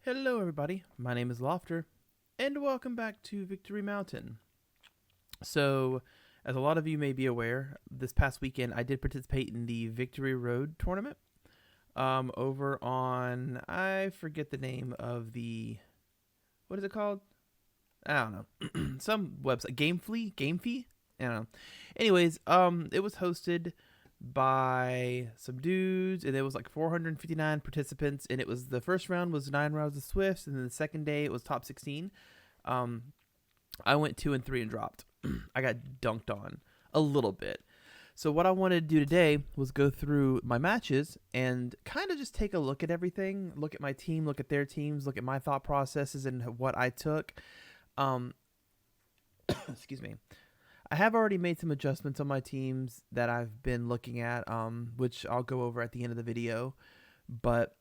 Hello everybody, my name is Lofter, and welcome back to Victory Mountain. So, as a lot of you may be aware, this past weekend I did participate in the Victory Road tournament over on, I forget the name of the, what is it called? I don't know, some website, Gamefee? I don't know. Anyways, it was hosted by some dudes, and there was like 459 participants, and it was the first round was 9 rounds of Swifts, and then the second day it was top 16. I went 2 and 3 and dropped. I got dunked on a little bit. So what I wanted to do today was go through my matches and kind of just take a look at everything, look at my team, look at their teams, look at my thought processes and what I took. Excuse me. I have already made some adjustments on my teams that I've been looking at, which I'll go over at the end of the video. But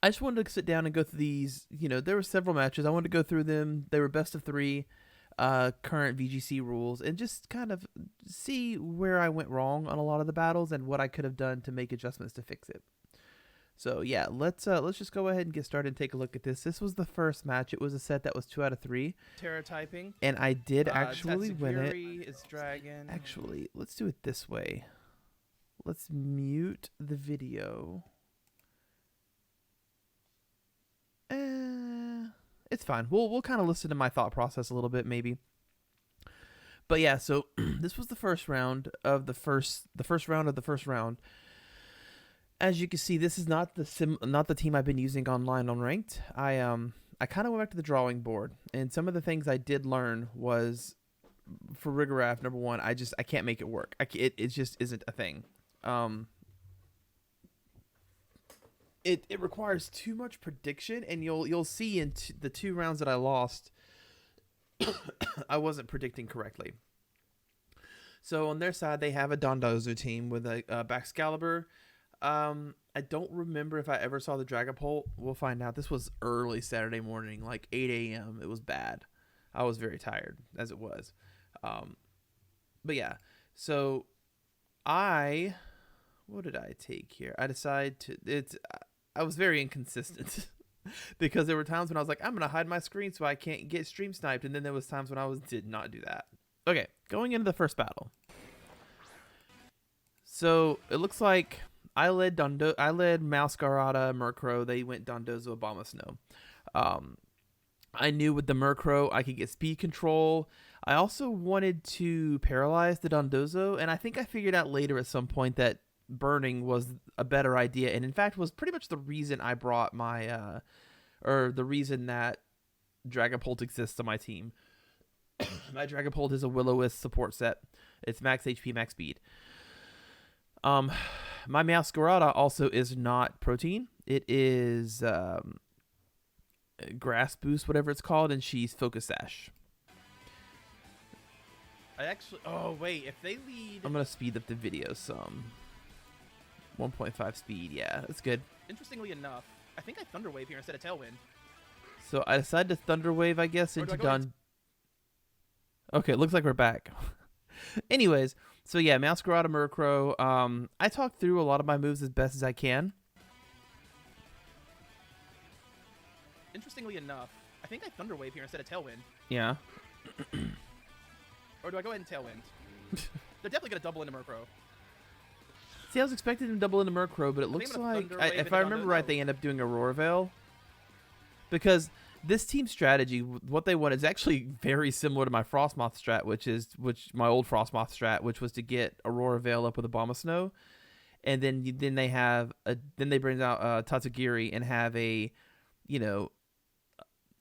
I just wanted to sit down and go through these. You know, there were several matches. I wanted to go through them. They were best of 3, current VGC rules, and just kind of see where I went wrong on a lot of the battles and what I could have done to make adjustments to fix it. So yeah, let's just go ahead and get started and take a look at this. This was the first match. It was a set that was 2 out of 3. Terra typing. And I did actually win it. Is dragon. Actually, let's do it this way. Let's mute the video. It's fine. We'll kind of listen to my thought process a little bit, maybe. But yeah, so this was the first round of the first round of the first round. As you can see, this is not the team I've been using online on ranked. I kind of went back to the drawing board, and some of the things I did learn was for Rigoraph, number 1, I can't make it work. It just isn't a thing. It requires too much prediction, and you'll see in the 2 rounds that I lost, I wasn't predicting correctly. So on their side, they have a Dondozo team with a Baxcalibur. I don't remember if I ever saw the Dragapult. We'll find out. This was early Saturday morning, like 8 a.m. It was bad. I was very tired, as it was. But yeah, so what did I take here? I decided I was very inconsistent because there were times when I was like, I'm going to hide my screen so I can't get stream sniped. And then there was times when I did not do that. Okay, going into the first battle. So it looks like I led Masquerada, Murkrow. They went Dondozo, Abomasnow. I knew with the Murkrow I could get speed control. I also wanted to paralyze the Dondozo, and I think I figured out later at some point that burning was a better idea, and in fact was pretty much the reason I brought my, or the reason that Dragapult exists on my team. My Dragapult is a Will-O-Wisp support set. It's max HP, max speed. My Masquerada also is not protein. It is grass boost, whatever it's called, and she's focus sash. Oh wait, if they lead, I'm gonna speed up the video some. 1.5 speed, yeah, that's good. Interestingly enough, I think I Thunder Wave here instead of Tailwind. So I decided to Thunder Wave, I guess, into Don. Okay, it looks like we're back. Anyways, so yeah, Masquerada, Murkrow. I talked through a lot of my moves as best as I can. Interestingly enough, I think I Thunder Wave here instead of Tailwind. Yeah. Or do I go ahead and Tailwind? They're definitely going to double into Murkrow. See, I was expecting them to double into Murkrow, but it looks like, if I remember right, they end up doing Aurora Veil. Because this team strategy, what they want is actually very similar to my Frostmoth strat, which my old Frostmoth strat, which was to get Aurora Veil up with Abomasnow, and then they bring out Tatsugiri and have a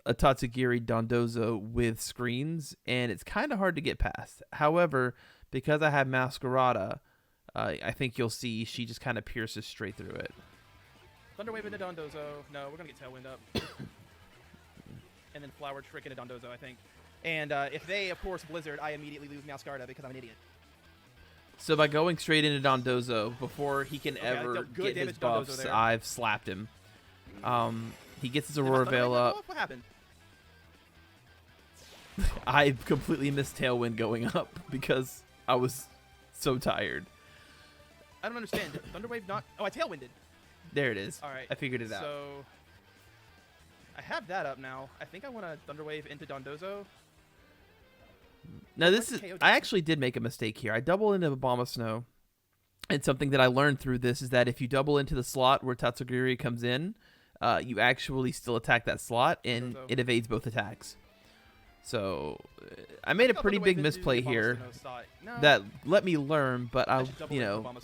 Tatsugiri Dondozo with screens, and it's kind of hard to get past. However, because I have Masquerada, I think you'll see she just kind of pierces straight through it. Thunder Wave into Dondozo. No, we're going to get Tailwind up. And then Flower Trick into Dondozo, I think. And if they, of course, Blizzard, I immediately lose Masquerada because I'm an idiot. So by going straight into Dondozo, before he can ever get his buffs, I've slapped him. He gets his Aurora Veil up. What happened? I completely missed Tailwind going up because I was so tired. I don't understand. Thunder Wave not... Oh, I Tailwinded. There it is. All right. I figured it out. So I have that up now. I think I want to Thunder Wave into Dondozo. Now this is, I actually did make a mistake here. I double into Abomasnow, and something that I learned through this is that if you double into the slot where Tatsugiri comes in, you actually still attack that slot, and it evades both attacks. So I made a pretty big misplay here that let me learn, but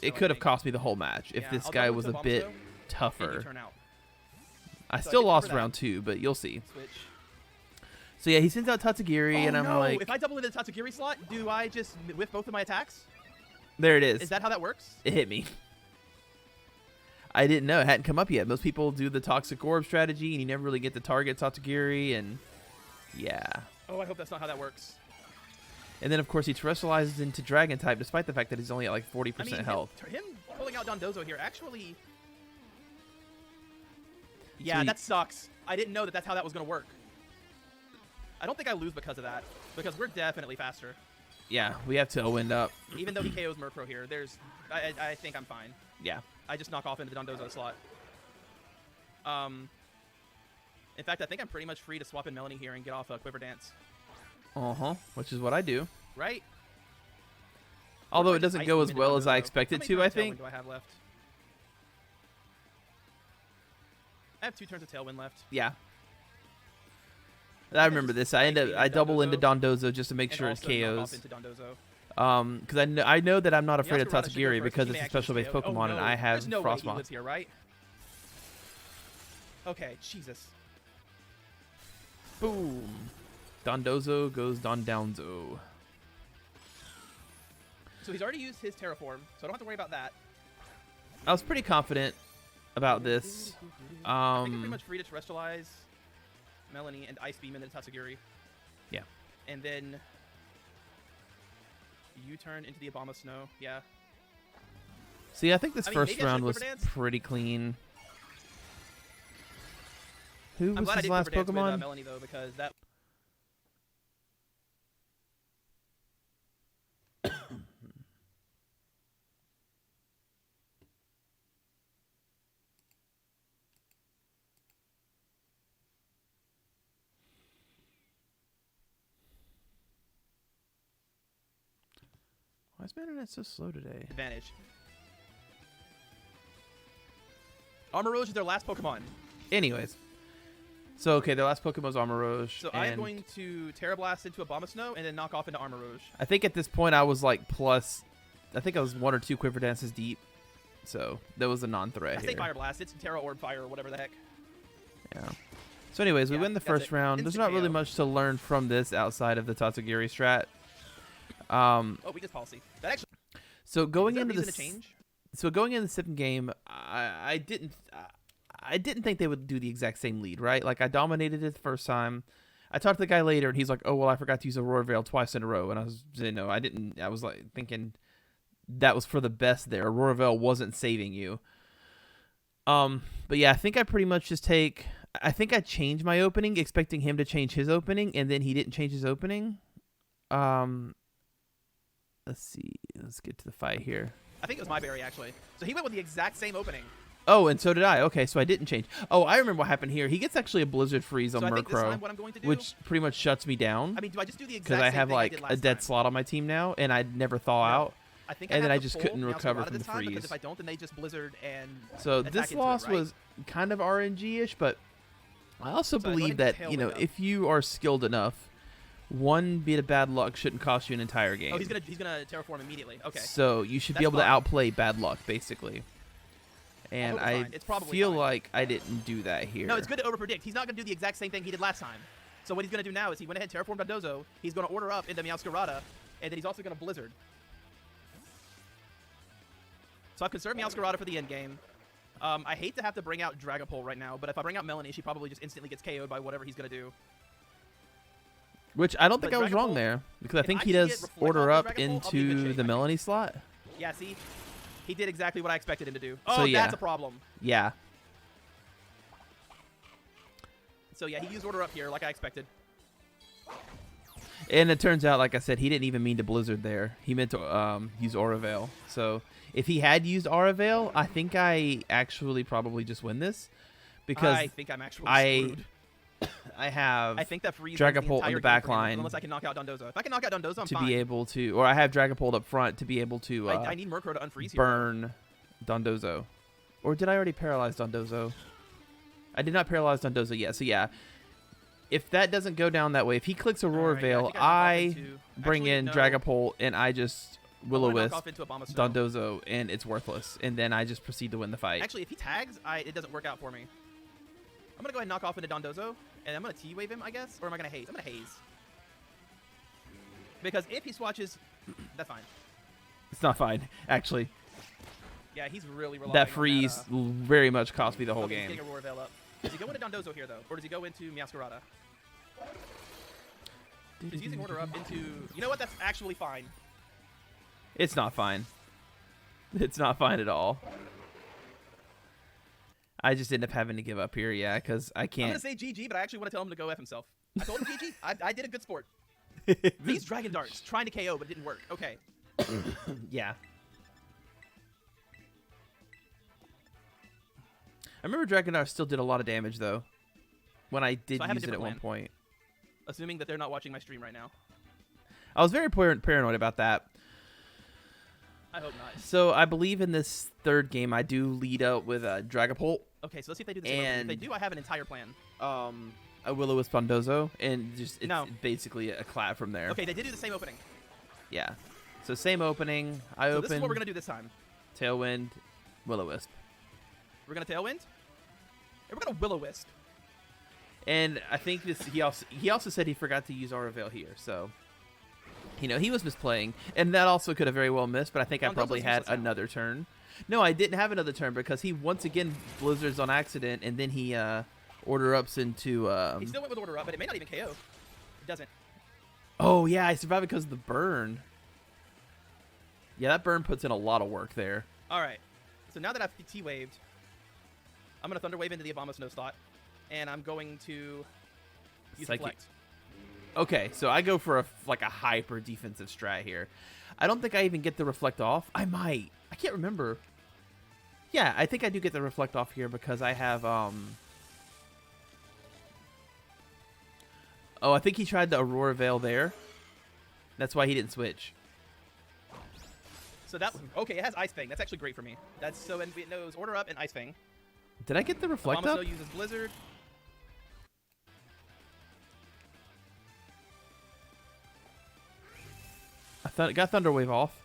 it could have cost me the whole match if this guy was a bit tougher. I still lost round 2, but you'll see. So yeah, he sends out Tatsugiri, and I'm like, if I double into the Tatsugiri slot, do I just whiff both of my attacks? There it is. Is that how that works? It hit me. I didn't know. It hadn't come up yet. Most people do the Toxic Orb strategy, and you never really get to target Tatsugiri, and yeah. Oh, I hope that's not how that works. And then, of course, he terrestrializes into Dragon type, despite the fact that he's only at like 40% health. Him pulling out Dondozo here actually... Yeah, that sucks. I didn't know that that's how that was going to work. I don't think I lose because of that, because we're definitely faster. Yeah, we have to wind up. Even though he KOs Murkrow here, I think I'm fine. Yeah. I just knock off into the Dondozo slot. In fact, I think I'm pretty much free to swap in Melanie here and get off a Quiver Dance. Which is what I do. Right? Although it doesn't go as well as I expected to, I think. How many turns of Tailwind do I have left? I have 2 turns of Tailwind left. Yeah. I remember this. I double into Dondozo just to make sure it KOs. Because I know that I'm not afraid of Tatsugiri because it's a special base Pokemon, and I have no Frostmoth. Way he lives here, right? Okay, Jesus. Boom. Dondozo goes Dondownzo. So he's already used his Terraform, so I don't have to worry about that. I was pretty confident about this. I think I'm pretty much free to Terrestrialize Melanie and Ice Beam into Tatsugiri. Yeah. And then U-turn into the Abomasnow. Yeah. See, I think this first round was pretty clean. Who was his last Pokemon? With, Melanie, though, because that... Why is my internet so slow today? Advantage. Armorage is their last Pokemon. Anyways. So, okay, their last Pokemon was Armorage. So I am going to Terra Blast into Abomasnow and then knock off into Armorage. I think at this point I was like plus... I think I was 1 or 2 Quiver Dances deep. So, that was a non-threat here. I say Fire Blast. It's Terra Orb Fire or whatever the heck. Yeah. So anyways, we win the first round. There's not really much to learn from this outside of the Tatsugiri strat. Weakness policy. That actually. So going into the change. So going into the second game, I didn't think they would do the exact same lead, right? Like I dominated it the first time. I talked to the guy later, and he's like, "Oh well, I forgot to use Aurora Veil twice in a row," and I was saying, "No, I didn't." I was like thinking that was for the best there. Aurora Veil wasn't saving you. But yeah, I think I pretty much just take. I think I changed my opening, expecting him to change his opening, and then he didn't change his opening. Let's see. Let's get to the fight here. I think it was my berry, actually. So he went with the exact same opening. Oh, and so did I. Okay, so I didn't change. Oh, I remember what happened here. He gets actually a Blizzard Freeze on Murkrow, which pretty much shuts me down. I mean, do I just do the exact same thing? Because I have like a dead slot on my team now, and I'd never thaw out. I think and then I just couldn't recover from the freeze. Because if I don't, then they just Blizzard and so this loss was kind of RNG-ish, but I also believe that, if you are skilled enough, one bit of bad luck shouldn't cost you an entire game. Oh, he's gonna Terraform immediately. Okay. So you should be able to outplay bad luck, basically. And I feel like I didn't do that here. No, it's good to overpredict. He's not gonna do the exact same thing he did last time. So what he's gonna do now is he went ahead and Terraformed Dondozo. He's gonna order up into Meowscarada, and then he's also gonna Blizzard. So I've conserved Meowscarada for the end game. I hate to have to bring out Dragapult right now, but if I bring out Melanie, she probably just instantly gets KO'd by whatever he's gonna do. Which I don't think I was wrong there, because I think he does order up into the Melanie slot. Yeah, see? He did exactly what I expected him to do. Oh, so, yeah. That's a problem. Yeah. So, yeah, he used order up here like I expected. And it turns out, like I said, he didn't even mean to Blizzard there. He meant to use Aura Veil. So if he had used Aura Veil, I think I actually probably just win this. Because I think I'm actually screwed. I have I think that freeze Dragapult the in entire the game back for him, line unless I can knock out Dondozo. If I can knock out Dondozo, I'm to fine. be able to, or I have Dragapult up front to be able to I need Murkrow to unfreeze here. burn Dondozo. Or did I already paralyze Dondozo? I did not paralyze Dondozo yet. So yeah, if that doesn't go down that way, if he clicks Aurora Veil, I bring in Dragapult and I just Will-O-Wisp Dondozo, and it's worthless. And then I just proceed to win the fight. Actually, if he tags, it doesn't work out for me. I'm going to go ahead and knock off into Dondozo, and I'm going to T-Wave him, I guess? Or am I going to Haze? I'm going to Haze. Because if he swatches, that's fine. It's not fine, actually. Yeah, he's really relying that on freeze that, very much cost me the whole game. He's getting Aurora Veil up. Does he go into Dondozo here, though? Or does he go into Meowscarada? He's using Order Up into... You know what? That's actually fine. It's not fine. It's not fine at all. I just end up having to give up here, yeah, because I can't... I'm going to say GG, but I actually want to tell him to go F himself. I told him GG. I did a good sport. These Dragon Darts, trying to KO, but it didn't work. Okay. Yeah. I remember Dragon Dart still did a lot of damage, though, when I did use it at one point. Assuming that they're not watching my stream right now. I was very paranoid about that. I hope not. So I believe in this third game, I do lead out with Dragapult. Okay, so let's see if they do the same. If they do, I have an entire plan. A Will-O-Wisp Dondozo, and just it's basically a clap from there. Okay, they did do the same opening. Yeah. So same opening. I so open. This is what we're gonna do this time. Tailwind, Will-O-Wisp. We're gonna Tailwind. And we're gonna Will-O-Wisp. And I think this. He also said he forgot to use Aura Veil here, so. You know, he was misplaying, and that also could have very well missed, but I think I probably had another turn. No, I didn't have another turn because he once again blizzards on accident, and then he Order Ups into... he still went with Order Up, but it may not even KO. It doesn't. Oh, yeah, I survived because of the burn. Yeah, that burn puts in a lot of work there. All right. So now that I've T-Waved, I'm going to Thunder Wave into the Abomasnow slot, and I'm going to use Reflect. Okay, so I go for a hyper defensive strat here. I don't think I even get the Reflect off. I might. I can't remember. Yeah, I think I do get the Reflect off here because I have... Oh, I think he tried the Aurora Veil there. That's why he didn't switch. So that... Okay, it has Ice Fang. That's actually great for me. That's so it knows Order Up and Ice Fang. Did I get the Reflect up? Abomasnow uses Blizzard. I thought it got Thunder Wave off.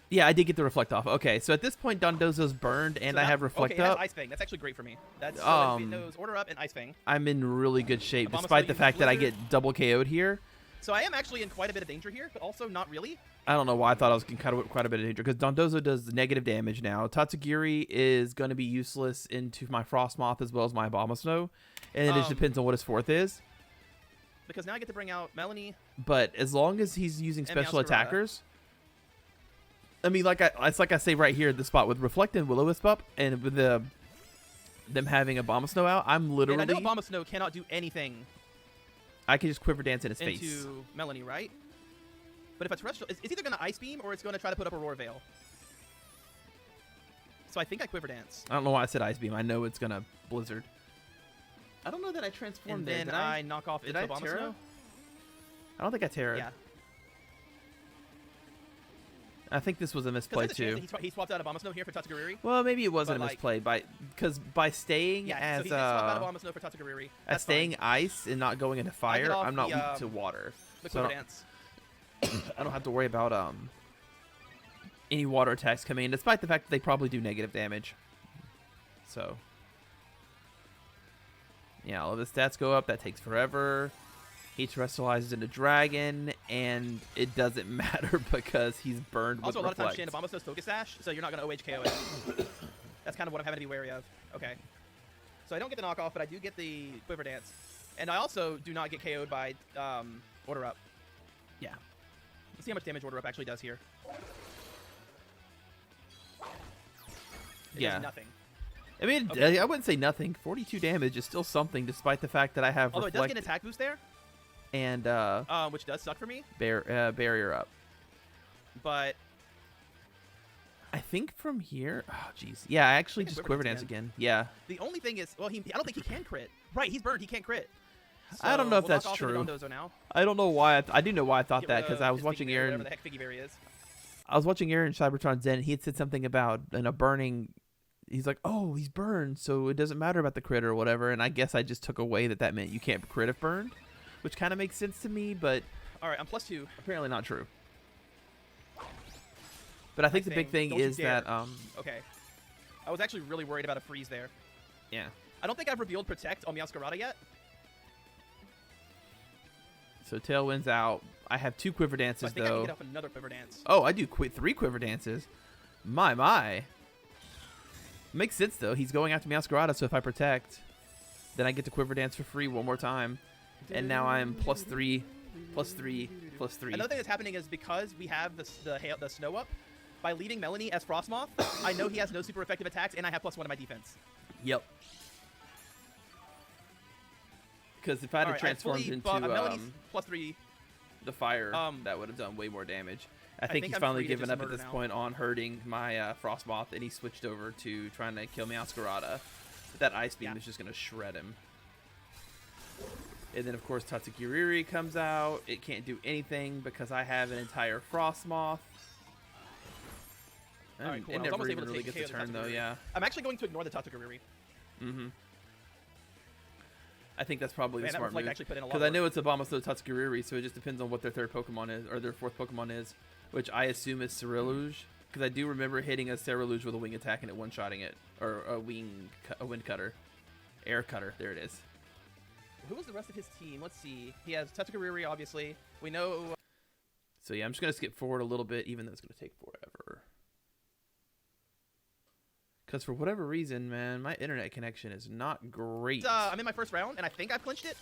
Yeah, I did get the Reflect off. Okay, so at this point, Dondozo's burned, and I have Reflect up. It has Ice Fang. That's actually great for me. That's so it knows Order Up and Ice Fang. I'm in really good shape, despite the fact that I get double KO'd here. So I am actually in quite a bit of danger here, but also not really. I don't know why I thought I was in quite a bit of danger, because Dondozo does negative damage now. Tatsugiri is going to be useless into my Frostmoth as well as my Abomasnow, and it just depends on what his fourth is. Because now I get to bring out Melanie. But as long as he's using special attackers... I mean, it's like I say right here at the spot with Reflect and Will-O-Wisp up, and with them having Abomasnow out, I'm literally... And I know Abomasnow cannot do anything. I can just Quiver Dance in his face. Into Melanie, right? But if a Terrestrial... It's either going to Ice Beam or it's going to try to put up Aurora Veil. So I think I Quiver Dance. I don't know why I said Ice Beam. I know it's going to Blizzard. I don't know that I transformed there. And then I knock off into Abomasnow. I don't think I Terra. Yeah. I think this was a misplay too. He swapped out Abomasnow here for Tatsugiri. Well, maybe it wasn't a misplay, because by staying as so he did swap out Abomasnow for Tatsugiri. As staying ice and not going into fire, I'm not weak to water. So Dance. I don't have to worry about any water attacks coming in, despite the fact that they probably do negative damage. So yeah, all of his stats go up. That takes forever. He terrestrializes into Dragon, and it doesn't matter because he's burned with Reflect. Also, a lot of times she had Abomasnow's Focus Sash, so you're not going to OH KO it. That's kind of what I'm having to be wary of. Okay. So I don't get the knockoff, but I do get the Quiver Dance. And I also do not get KO'd by Order Up. Yeah. Let's see how much damage Order Up actually does here. It does nothing. I mean, okay. I wouldn't say nothing. 42 damage is still something, despite the fact that I have Although it does get an attack boost there. And which does suck for me. Barrier up. But I think from here. Oh, jeez. Yeah, I actually think it's just Quiver Dance again. Yeah. The only thing is, well, I don't think he can crit. Right, he's burned. He can't crit. I don't know if we'll that's knock off into true. Dondozo now. I don't know why. I do know why I thought Get that rid because of I was his watching Figgy Berry, Aaron. whatever the heck Figgy Berry is. I was watching Aaron Cybertron Zen, and he had said something about a burning. He's like, oh, he's burned, so it doesn't matter about the crit or whatever. And I guess I just took away that meant you can't crit if burned, which kind of makes sense to me, but All right, I'm +2. apparently not true. But I think the big thing don't you is dare. that Okay. I was actually really worried about a freeze there. yeah. I don't think I've revealed Protect on Meowscarada yet. So Tailwind's out. I have 2 Quiver So I Dances think I can though. get up another Quiver Dance. Oh, I do 3 Quiver Dances. My. Makes sense though. He's going after Meowscarada, so if I protect, then I get to Quiver Dance for free one more time. And now I'm +3, +3, +3. Another thing that's happening is because we have the snow up, by leaving Melanie as Frostmoth, I know he has no super effective attacks, and I have +1 in my defense. Yep. Because if I had Alright, transformed into Melanie's +3. the fire, that would have done way more damage. I think think he's I'm finally free to given just up at murder this now. point on hurting my Frostmoth, and he switched over to trying to kill Meowscarada. But that Ice Beam is just going to shred him. And then, of course, Tatsukiri comes out. It can't do anything because I have an entire Frostmoth. Alright, cool. It I was never almost even able to really take gets a KO the turn, though, Tatsukiri. yeah. I'm actually going to ignore the Tatsukiri. Mm-hmm. I think that's probably Man, the that smart Reflect move. actually put in a lot Because of I know work. it's Obamaso Tatsukiri, so it just depends on what their 3rd Pokemon is, or their 4th Pokemon is, which I assume is Cerulean. Because I do remember hitting a Cerulean with a wing attack and it one-shotting it, or a wind cutter. Air cutter, there it is. Who was the rest of his team? Let's see. He has Tatsukiri, obviously. We know... So yeah, I'm just going to skip forward a little bit, even though it's going to take forever. Because for whatever reason, man, my internet connection is not great. I'm in my first round, and I think I've clinched it.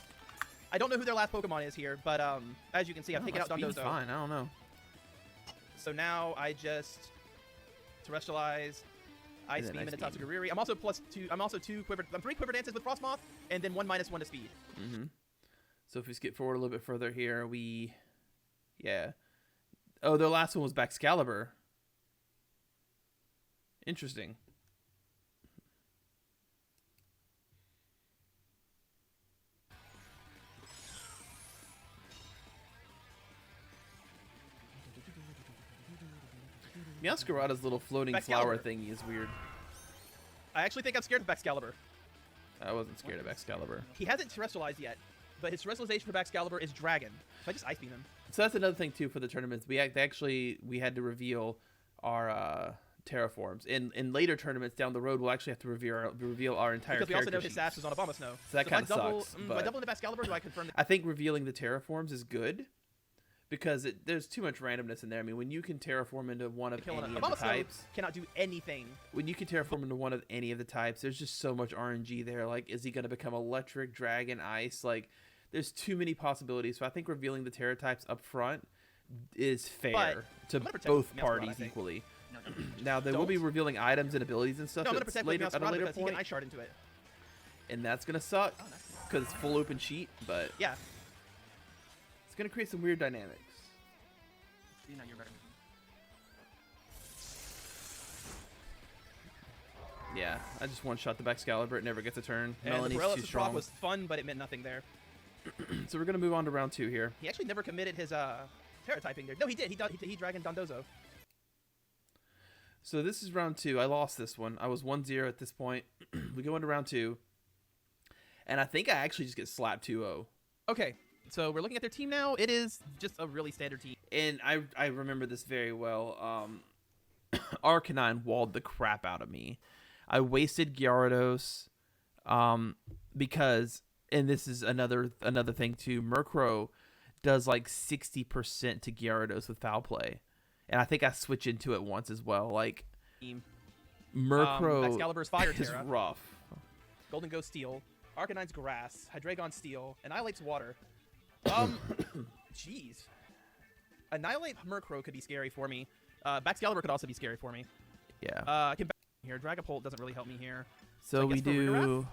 I don't know who their last Pokemon is here, but as you can see, I've taken out Speed's Dondozo. fine, I don't know. So now I just Terrestrialize, Ice then Beam, Ice into Beam. Tatsukiri. I'm also +2. I'm also 2 Quiver. I'm 3 Quiver Dances with Frostmoth, and then 1 -1 to speed. Mm-hmm. So if we skip forward a little bit further here, yeah. Oh, the last one was Baxcalibur. Interesting. Meowscarada's little floating flower Baxcalibur. thingy is weird. I actually think I'm scared of Baxcalibur. I wasn't scared of Excalibur. He hasn't Terrestrialized yet, but his Terrestrialization for Baxcalibur is Dragon. So I just Ice Beam him. So that's another thing too for the tournaments. We had to reveal our terraforms. In later tournaments down the road, we'll actually have to reveal our entire. Because we also know character his sash sheets. is on Obama Snow. So that if I kinda double, sucks, By but- doubling the Baxcalibur, do I confirm I think revealing the terraforms is good because there's too much randomness in there. I mean, when you can terraform into one of killing any it? of the Obama Snow types, cannot do anything. when you can terraform into one of any of the types, there's just so much RNG there. Like, is he going to become electric, dragon, ice? Like, there's too many possibilities. So I think revealing the terra types up front is fair to I'm gonna protect both Meowscarada, parties I think. equally. Now they will be Don't. revealing items and abilities and stuff No, I'm gonna that's protect later, at a Meowscarada later because he can point, Ice Shard into it. and that's gonna suck Oh, nice. because it's full open cheat. But Yeah. it's gonna create some weird dynamics. You know, you're better. Yeah, I just one shot the Baxcalibur. It never gets a turn. And the Melanie's Paralysis too of strong. Proc was fun, but it meant nothing there. So we're gonna move on to round 2 here. He actually never committed his Terra typing there. No, he did. He Dragon Dondozo. So this is round 2. I lost this one. I was 1-0 at this point. We go into round 2, and I think I actually just get slapped 2-0. Okay, so we're looking at their team now. It is just a really standard team. And I remember this very well. Arcanine walled the crap out of me. I wasted Gyarados because, and this is another thing too, Murkrow does like 60% to Gyarados with Foul Play. And I think I switch into it once as well. Like, Team. Murkrow Excalibur's Fire is Terra. rough. Golden Ghost Steel. Arcanine's Grass. Hydreigon Steel. Annihilate's Water. Jeez. Annihilate Murkrow could be scary for me. Baxcalibur could also be scary for me. Yeah. I can back here. Dragapult doesn't really help me here. So I we guess for do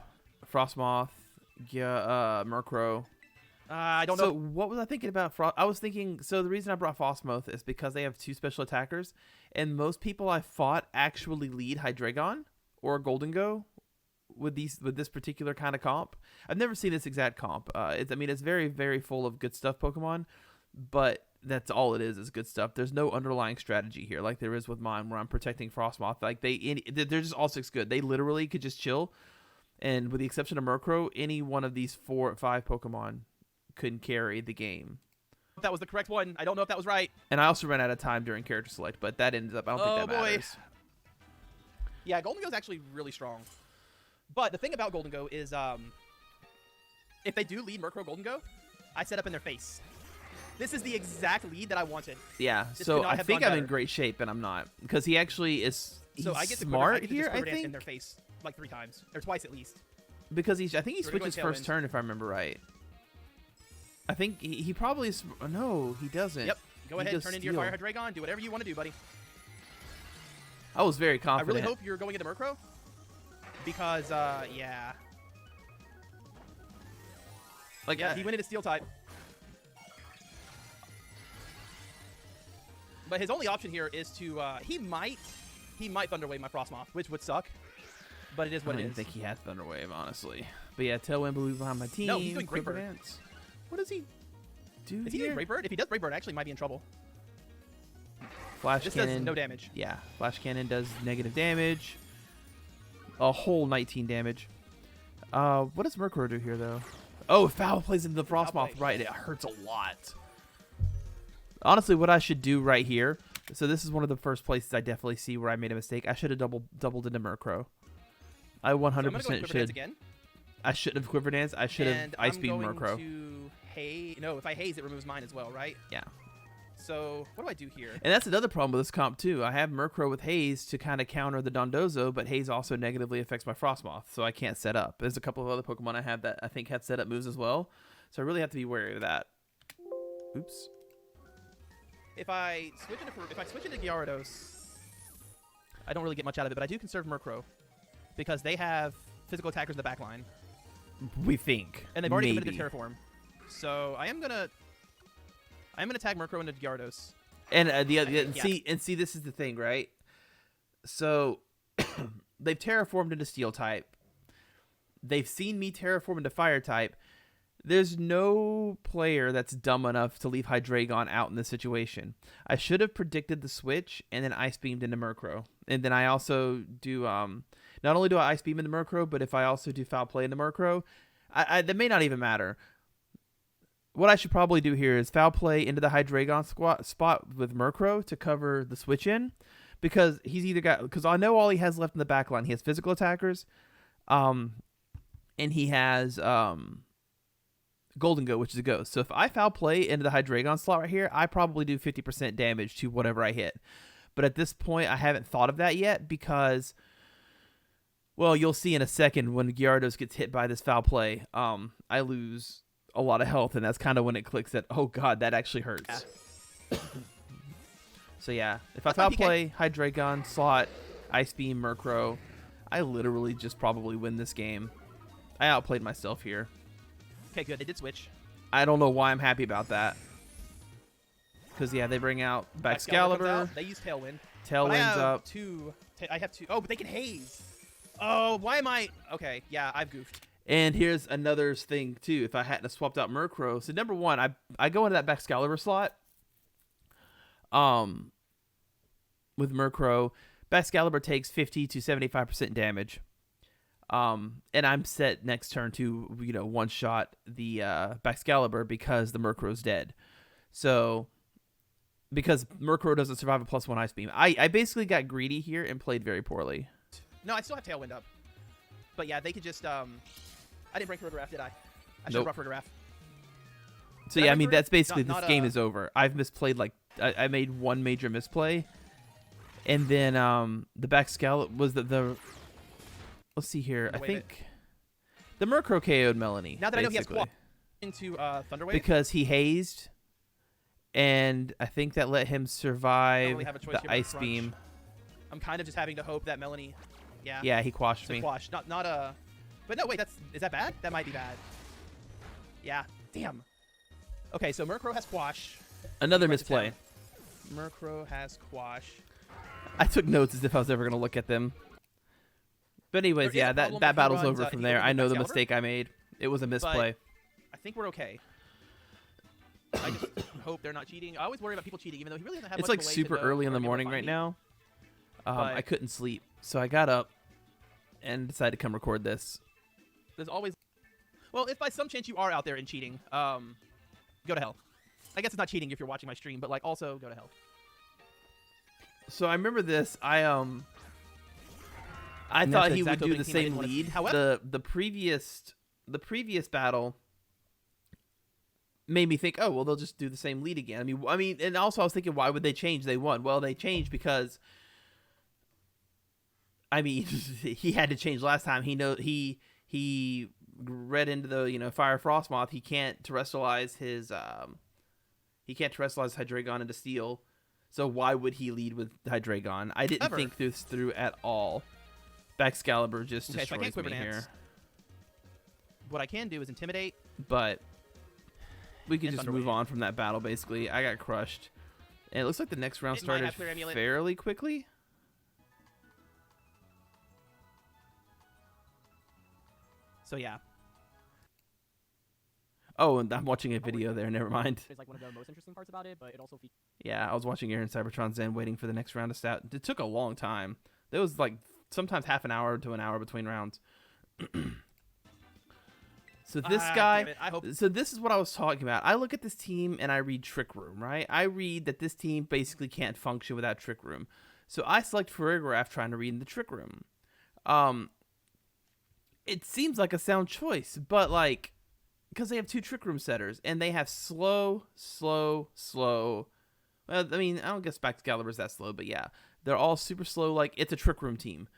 Frostmoth, Murkrow. I don't So know. what was I thinking about? I was thinking. So the reason I brought Frostmoth is because they have 2 special attackers, and most people I fought actually lead Hydreigon or Golden Go with this particular kind of comp. I've never seen this exact comp. I mean, it's very very full of good stuff Pokemon, but that's all it is good stuff. There's no underlying strategy here like there is with mine, where I'm protecting Frostmoth. Like they're just all 6 good. They literally could just chill, and with the exception of Murkrow, any one of these 4 or 5 Pokemon couldn't carry the game. That was the correct one. I don't know if that was right. And I also ran out of time during character select, but that ends up. I don't think that matters. Yeah, Golden Go is actually really strong. But the thing about Golden Go is, if they do lead Murkrow Golden Go, I set up in their face. This is the exact lead that I wanted. Yeah, This so could not I have think gone I'm in better. great shape, and I'm not, because he actually is. So I get the smart here. I In think, their face like 3 times or twice at least. because I think he So we're gonna switches go first Tailwind. turn if I remember right. I think he probably is. No, he doesn't. Yep. Go He ahead, does turn into your Steel. Fire Hydreigon. Do whatever you want to do, buddy. I was very I confident. really hope you're going into Murkrow. Because, yeah. Like, Yeah, he went into Steel type. But his only option here is to, he might Thunder Wave my Frostmoth, which would suck. But it is I what don't it even is. think he has Thunder Wave, honestly. But yeah, Tailwind Blue behind my team. No, he's doing Great Quiver Bird. Dance. What does he do Is he here? doing Great Bird? If he does Great Bird, I actually might be in trouble. Flash This Cannon. does no damage. Yeah, Flash Cannon does negative damage. A whole 19 damage. What does Murkrow do here, though? Oh, Foul plays into the Foul Frostmoth. play. Right, it hurts a lot. Honestly, what I should do right here. So this is one of the first places I definitely see where I made a mistake. I should have doubled into Murkrow. I 100% So I'm gonna go with Quiver Dance should. again. I should have Quiver Dance. I should have And Ice I'm Beam going Murkrow. to haze. No, if I haze, it removes mine as well, right? Yeah. So what do I do here? And that's another problem with this comp too. I have Murkrow with Haze to kind of counter the Dondozo, but Haze also negatively affects my Frostmoth, so I can't set up. There's a couple of other Pokemon I have that I think have setup moves as well, so I really have to be wary of that. Oops. If I switch into Gyarados, I don't really get much out of it, but I do conserve Murkrow because they have physical attackers in the back line, We think. and they've already maybe. committed to Terraform. So I'm gonna tag Murkrow into Gyarados. And Yeah. see, this is the thing, right? So they've terraformed into Steel type. They've seen me terraform into Fire type. There's no player that's dumb enough to leave Hydreigon out in this situation. I should have predicted the switch and then Ice Beamed into Murkrow. And then I also do, not only do I Ice Beam into Murkrow, but if I also do Foul Play into Murkrow, that may not even matter. What I should probably do here is Foul Play into the Hydreigon spot with Murkrow to cover the switch in. Because because I know all he has left in the back line. He has physical attackers, and he has, Golden Go, which is a ghost. So if I Foul Play into the Hydreigon slot right here, I probably do 50% damage to whatever I hit. But at this point, I haven't thought of that yet because, well, you'll see in a second when Gyarados gets hit by this Foul Play, I lose a lot of health, and that's kind of when it clicks that, oh god, that actually hurts. Yeah. So yeah, if I That's Foul fine, PK. Play, Hydreigon, slot, Ice Beam, Murkrow, I literally just probably win this game. I outplayed myself here. Okay, good. They did switch. I don't know why I'm happy about that. Because, yeah, they bring out Comes Baxcalibur. out. They use Tailwind. But I Tailwind's have up. I have two. Oh, but they can haze. Oh, why am I? Okay, yeah, I've goofed. And here's another thing, too. If I hadn't have swapped out Murkrow. So, number one, I go into that Baxcalibur slot. With Murkrow. Baxcalibur takes 50 to 75% damage. And I'm set next turn to, one shot the Baxcalibur because the Murkrow's dead. So, because Murkrow doesn't survive a +1 Ice Beam. I basically got greedy here and played very poorly. No, I still have Tailwind up. But yeah, they could just I didn't break Rotoraph, did I? I should Nope. have rough Rotoraph. So Did I yeah, I make mean Rotor- that's basically not- this not, game is over. I've misplayed I made one major misplay, and then the Baxcalibur was the let's see here. I Wait a minute. think the Murkrow KO'd Melanie. Now that I know he has basically, Squawk into Thunder Wave. because he hazed, and I think that let him survive really have a choice the here but Ice Crunch. Beam. I'm kind of just having to hope that Melanie. Yeah. Yeah, he quashed So me. quash, not a. But no, wait. Is that bad? That might be bad. Yeah. Damn. Okay, so Murkrow has Quash. Another Write this misplay. down. Murkrow has Quash. I took notes as if I was ever going to look at them. But anyways, There is yeah, a problem that if he battle's runs, over if from he there. goes I with know the Excalibur, mistake I made. It was a misplay. I think we're okay. I just hope they're not cheating. I always worry about people cheating, even though he really doesn't have It's much like of a way super to know early in or the be able to morning find right me. now. But- I couldn't sleep, so I got up and decided to come record this. There's always... Well, if by some chance you are out there and cheating, go to hell. I guess it's not cheating if you're watching my stream, but like also go to hell. So I remember this. I And that's thought the he would exact do opening the team I didn't same wanna see. lead. However- The previous battle made me think, oh well, they'll just do the same lead again. I mean, and also I was thinking, why would they change? They won. Well, they changed because, I mean, he had to change last time. He read into the Fire Frostmoth. He can't terrestrialize his Hydreigon into Steel. So why would he lead with Hydreigon? I didn't Ever. think this through at all. Excalibur just Okay, so I destroys can't me Quiver Dance. here. What I can do is Intimidate. But we could And just Thunder move Wave. on from that battle, basically. I got crushed. And it looks like the next round It might started have Clear Amulet. fairly quickly. So yeah. Oh, and I'm watching a video there. Never mind. Is like one of the most interesting parts about it, but it also features Yeah, I was watching Aaron Cybertron Zen waiting for the next round to start. It took a long time. There was like sometimes half an hour to an hour between rounds. So this guy, Damn it. I hope so this is what I was talking about. I look at this team and I read Trick Room, right? I read that this team basically can't function without Trick Room. So I select Farigiraf trying to read in the Trick Room. It seems like a sound choice, but like, because they have two Trick Room setters and they have slow. Well, I mean, I don't guess Excalibur's that slow, but yeah, they're all super slow. Like, it's a Trick Room team.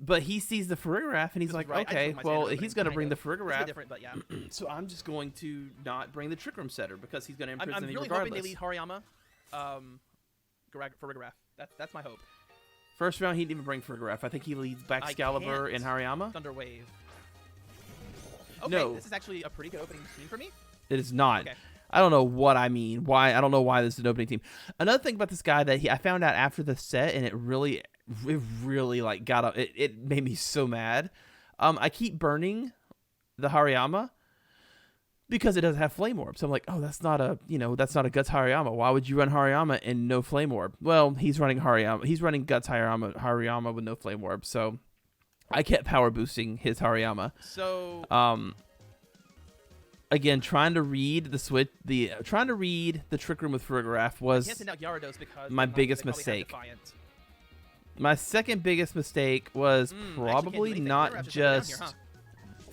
But he sees the Farigiraf and he's This is like, right. I just okay, put my well, standard, but he's it's going to kind bring the of- It's a bit Farigiraf, different, but yeah. so I'm just going to not bring the Trick Room setter because he's going to imprison I'm me really regardless. hoping they lead Hariyama. Farigiraf. That's my hope. First round, he didn't even bring Farigiraf. I think he leads back I Excalibur can't. and Hariyama. Thunder Wave. Okay, No. this is actually a pretty good opening team for me. It is not. Okay. I don't know what I mean. Why? I don't know why this is an opening team. Another thing about this guy that I found out after the set, and it really like got up. It made me so mad. I keep burning the Hariyama because it doesn't have Flame Orb. So I'm like, oh, that's not a Guts Hariyama. Why would you run Hariyama and no Flame Orb? Well, he's running Hariyama. He's running Guts Hariyama with no Flame Orb. So I kept power boosting his Hariyama. So Again, trying to read the Trick Room with Farigiraf I was can't send out Gyarados because my they biggest probably have mistake. Defiant. my second biggest mistake was Actually can't do probably anything. not Farigiraf down just here, huh?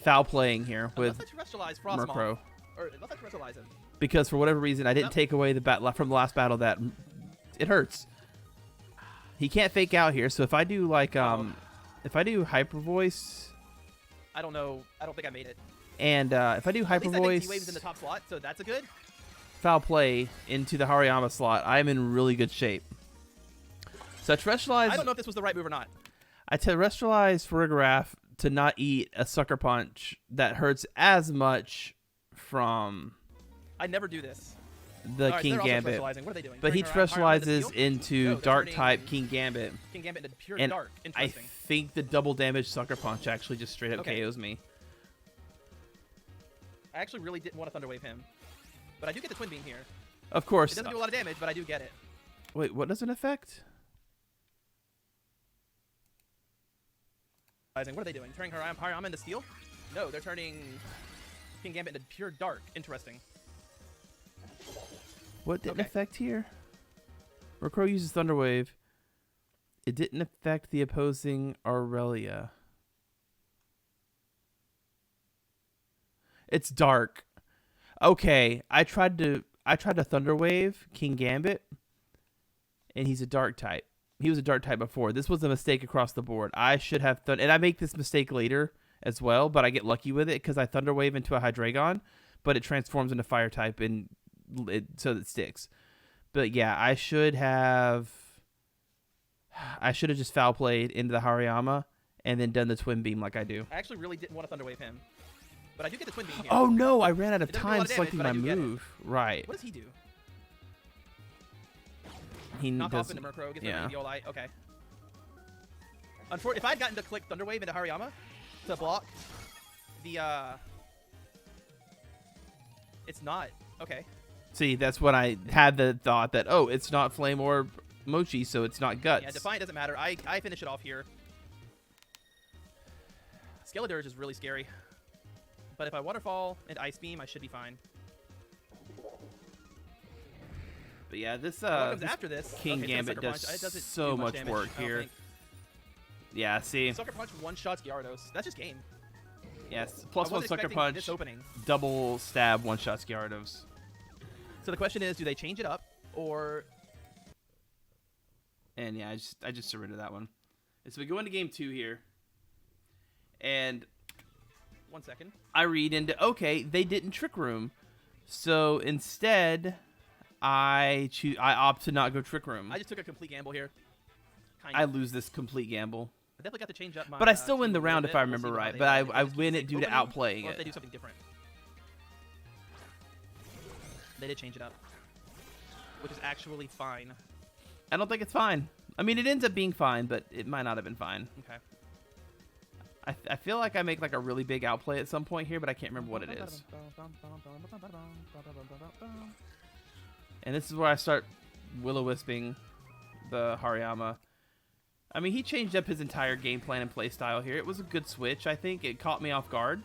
foul playing here with Unless I terrestrialize Frostmoth. Murkrow, Or unless I terrestrialize him. because for whatever reason I didn't Nope. take away the from the last battle that it hurts. He can't fake out here, so if I do like if I do Hyper Voice I don't know. I don't think I made it. and if I do At Hyper least I think Voice D-Wave's in the top slot, so that's a good. foul play into the Hariyama slot, I'm in really good shape. So I terrestrialize. I don't know if this was the right move or not. I terrestrialize Farigiraf to not eat a Sucker Punch that hurts as much from I never do this. the All right, King they're also Gambit. terrestrializing. What are they doing? But he Turning Hariyama into terrestrializes steel? into No, they're Dark turning type King Gambit. King Gambit into pure And dark. I Interesting. think the double damage Sucker Punch actually just straight up Okay. KOs me. I actually really didn't want to Thunder Wave him. But I do get the Twin Beam here. Of It course. doesn't do a lot of damage, but I do get it. Wait, what does it affect? What are they doing? Turning Hariyama into steel? No, they're turning King Gambit into pure dark. Interesting. What didn't Okay. affect here? Murkrow uses Thunder Wave. It didn't affect the opposing Aurelia. It's dark. Okay, I tried to Thunder Wave King Gambit, and he's a dark type. He was a dark type before. This was a mistake across the board. I should have and I make this mistake later as well, but I get lucky with it because I Thunder Wave into a Hydreigon, but it transforms into Fire type and so that it sticks. But yeah, I should have just foul played into the Hariyama and then done the Twin Beam like I do. I actually really didn't want to Thunder Wave him. But I do get the twin beam here. Oh no, I ran out of It doesn't do a lot time of damage, selecting but my I do get it. move. Right. What does he do? He Knock off does. into Murkrow, gets yeah. the Eviolite. Okay. If I had gotten to click Thunder Wave into Hariyama to block the it's not. Okay. See, that's when I had the thought that, oh, it's not Flame Orb Mochi, so it's not Guts. Yeah, Defiant doesn't matter. I finish it off here. Skeledirge is really scary. But if I Waterfall and Ice Beam, I should be fine. But yeah, this What comes after this? King okay, Gambit Sucker does Punch. It doesn't so do much damage, work I don't here. think. Yeah, see. Sucker Punch one-shots Gyarados. That's just game. Yes, I plus one wasn't Sucker expecting Punch, this opening. double stab, one-shot Gyarados. So the question is, do they change it up, or... And yeah, I just surrender that one. And so we go into game 2 here. And 1 second. I read into, okay, they didn't Trick Room. So instead, I opt to not go Trick Room. I just took a complete gamble here. I lose this complete gamble. I definitely got to change up my... But I still win team the a little round bit. if I We'll remember see how right. they But do. I If they win just it keep due to opening, outplaying or if they it. do something different. They did change it up. Which is actually fine. I don't think it's fine. I mean, it ends up being fine, but it might not have been fine. Okay. I feel like I make like a really big outplay at some point here, but I can't remember what it is. And this is where I start Will-O-Wisping the Hariyama. I mean, he changed up his entire game plan and play style here. It was a good switch, I think. It caught me off guard.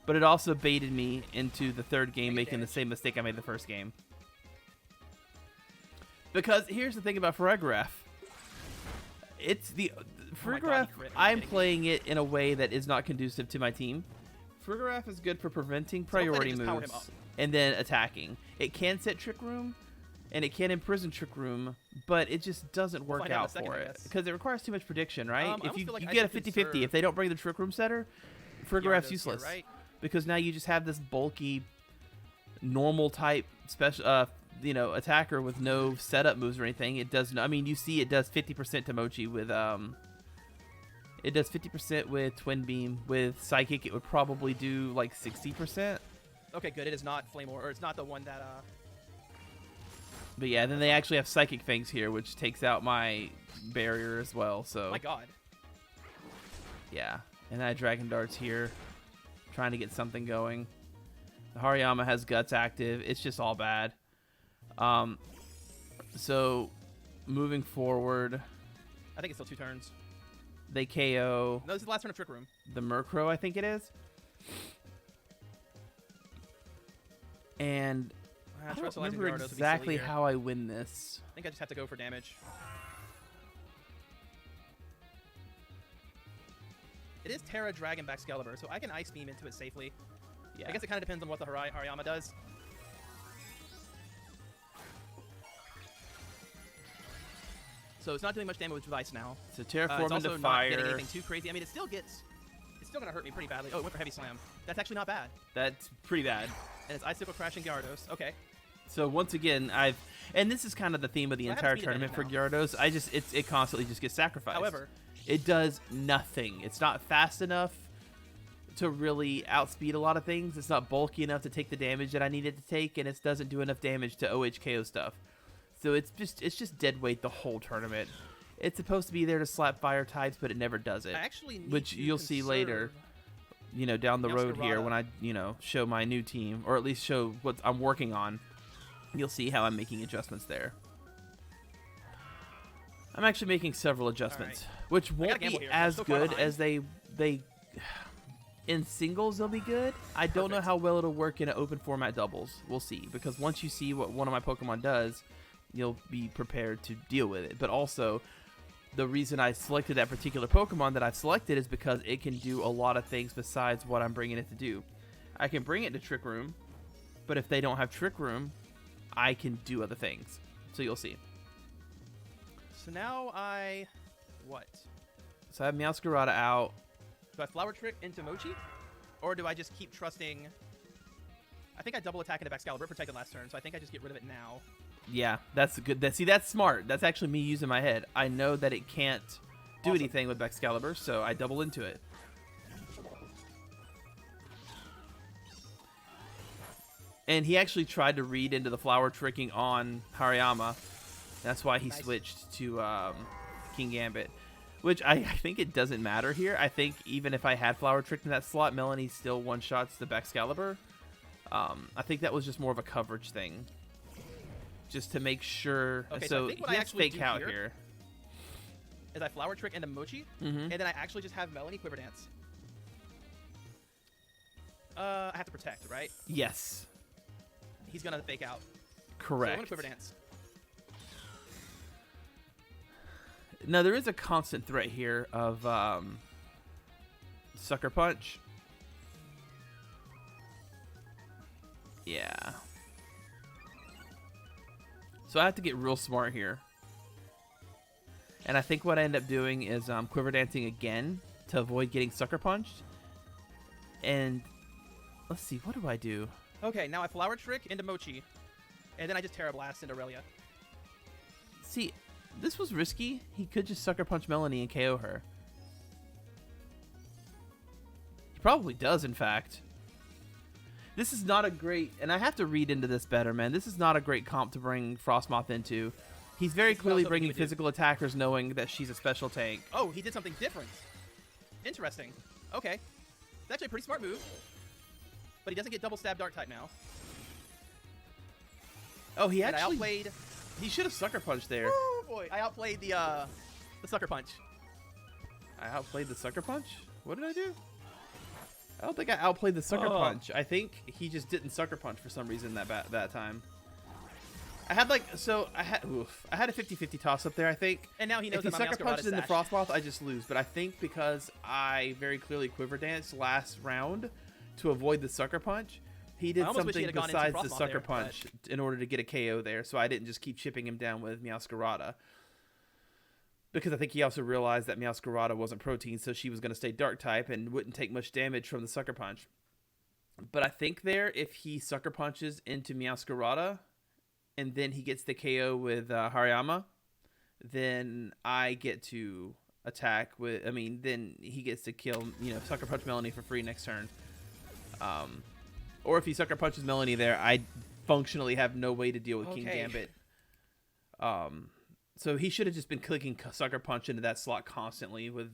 But it also baited me into the third game, making the same mistake I made the first game. Because here's the thing about Farigiraf. It's the... Farigiraf, I'm playing it in a way that is not conducive to my team. Farigiraf is good for preventing priority moves and then attacking. It can set Trick Room, and it can imprison Trick Room, but it just doesn't work out for it. Because it requires too much prediction, right? If you get a 50-50, if they don't bring the Trick Room setter, Farigiraf's useless. Right? Because now you just have this bulky, normal type special, attacker with no setup moves or anything. It does. I mean, you see, it does 50% to Mochi with It does 50% with Twin Beam. With Psychic, it would probably do like 60%. Okay, good. It is not Flame or it's not the one that But yeah, then they actually have Psychic Fangs here, which takes out my barrier as well. So. My God. Yeah, and I Dragon Darts here, trying to get something going. The Hariyama has Guts active. It's just all bad. So, moving forward, I think it's still 2 turns. they KO No, this is the last turn of Trick Room. the Murkrow, I think it is. And I don't remember exactly how I win this. I think I just have to go for damage. It is Terra Dragon back Excalibur, so I can Ice Beam into it safely. Yeah. I guess it kind of depends on what the Hariyama does. So it's not doing much damage with Ice now. So Terraform it's also into not Fire. getting anything too crazy. I mean, it's still going to hurt me pretty badly. Oh, it went for Heavy Slam. That's actually not bad. That's pretty bad. And it's Icicle Crashing Gyarados. Okay. So once again, and this is kind of the theme of the entire tournament for Gyarados. It constantly just gets sacrificed. However, it does nothing. It's not fast enough to really outspeed a lot of things. It's not bulky enough to take the damage that I need it to take, and it doesn't do enough damage to OHKO stuff. So it's just dead weight the whole tournament. It's supposed to be there to slap fire types, but it never does it. I actually need which to you'll see later, conserve down the road Meowscarada. here when I, show my new team, or at least show what I'm working on. You'll see how I'm making adjustments there. I'm actually making several adjustments, which won't be as good as they in singles. They'll be good. I don't know how well it'll work in an open format doubles. We'll see, because once you see what one of my Pokemon does, you'll be prepared to deal with it. But also, the reason I selected that particular Pokemon that I've selected is because it can do a lot of things besides what I'm bringing it to do. I can bring it to Trick Room, but if they don't have Trick Room, I can do other things. So you'll see. So now what? So I have Meowscarada out. Do I Flower Trick into Mochi? Or do I just keep trusting... I think I double attack into Excalibur, protected last turn, so I think I just get rid of it now. Yeah, that's good. That's smart. That's actually me using my head. I know that it can't do anything with Excalibur, so I double into it. And he actually tried to read into the flower tricking on Hariyama. That's why he Nice. switched to King Gambit. Which I think it doesn't matter here. I think even if I had flower tricked in that slot, Melanie still one-shots the Excalibur. I think that was just more of a coverage thing. Just to make sure. Okay, so I think what he I has actually fake do out here- here. Is I flower trick into Mochi, Mm-hmm. and then I actually just have Melanie quiver dance. I have to protect, right? Yes. He's gonna fake out. So I'm Correct. gonna quiver dance. Now, there is a constant threat here of Sucker Punch. Yeah. So I have to get real smart here. And I think what I end up doing is quiver dancing again to avoid getting Sucker Punched. And let's see, what do I do? Okay, now I flower trick into Mochi, and then I just Terra Blast into Aurelia. See, this was risky. He could just Sucker Punch Melanie and KO her. He probably does, in fact. This is not a great... And I have to read into this better, man. This is not a great comp to bring Frostmoth into. He's very This is clearly also bringing what he would do. physical attackers knowing that she's a special tank. Oh, he did something different. Interesting. Okay. It's actually a pretty smart move. But he doesn't get double stab Dark type now. Oh, he And I actually... outplayed... He should have Sucker Punched there. Oh boy, I outplayed the Sucker Punch. I outplayed the Sucker Punch? What did I do? I don't think I outplayed the Sucker Oh. Punch. I think he just didn't Sucker Punch for some reason that time. I had like... So, I had a 50-50 toss up there, I think. And now he knows If he that my Sucker Masquerade Punches is into Sash. Frostmoth, I just lose. But I think because I very clearly Quiver Danced last round to avoid the Sucker Punch, he did I almost wish he something had gone into besides the Frostmoth Sucker there, Punch in order to get a KO there, so I didn't just keep chipping him down with Meowscarada. Because I think he also realized that Meowscarada wasn't protein, so she was going to stay Dark type and wouldn't take much damage from the Sucker Punch. But I think there, if he Sucker Punches into Meowscarada, and then he gets the KO with Hariyama, then I get to attack with... I mean, then he gets to kill, Sucker Punch Melanie for free next turn. Or if he Sucker Punches Melanie there, I functionally have no way to deal with King Okay. Gambit. So he should have just been clicking Sucker Punch into that slot constantly with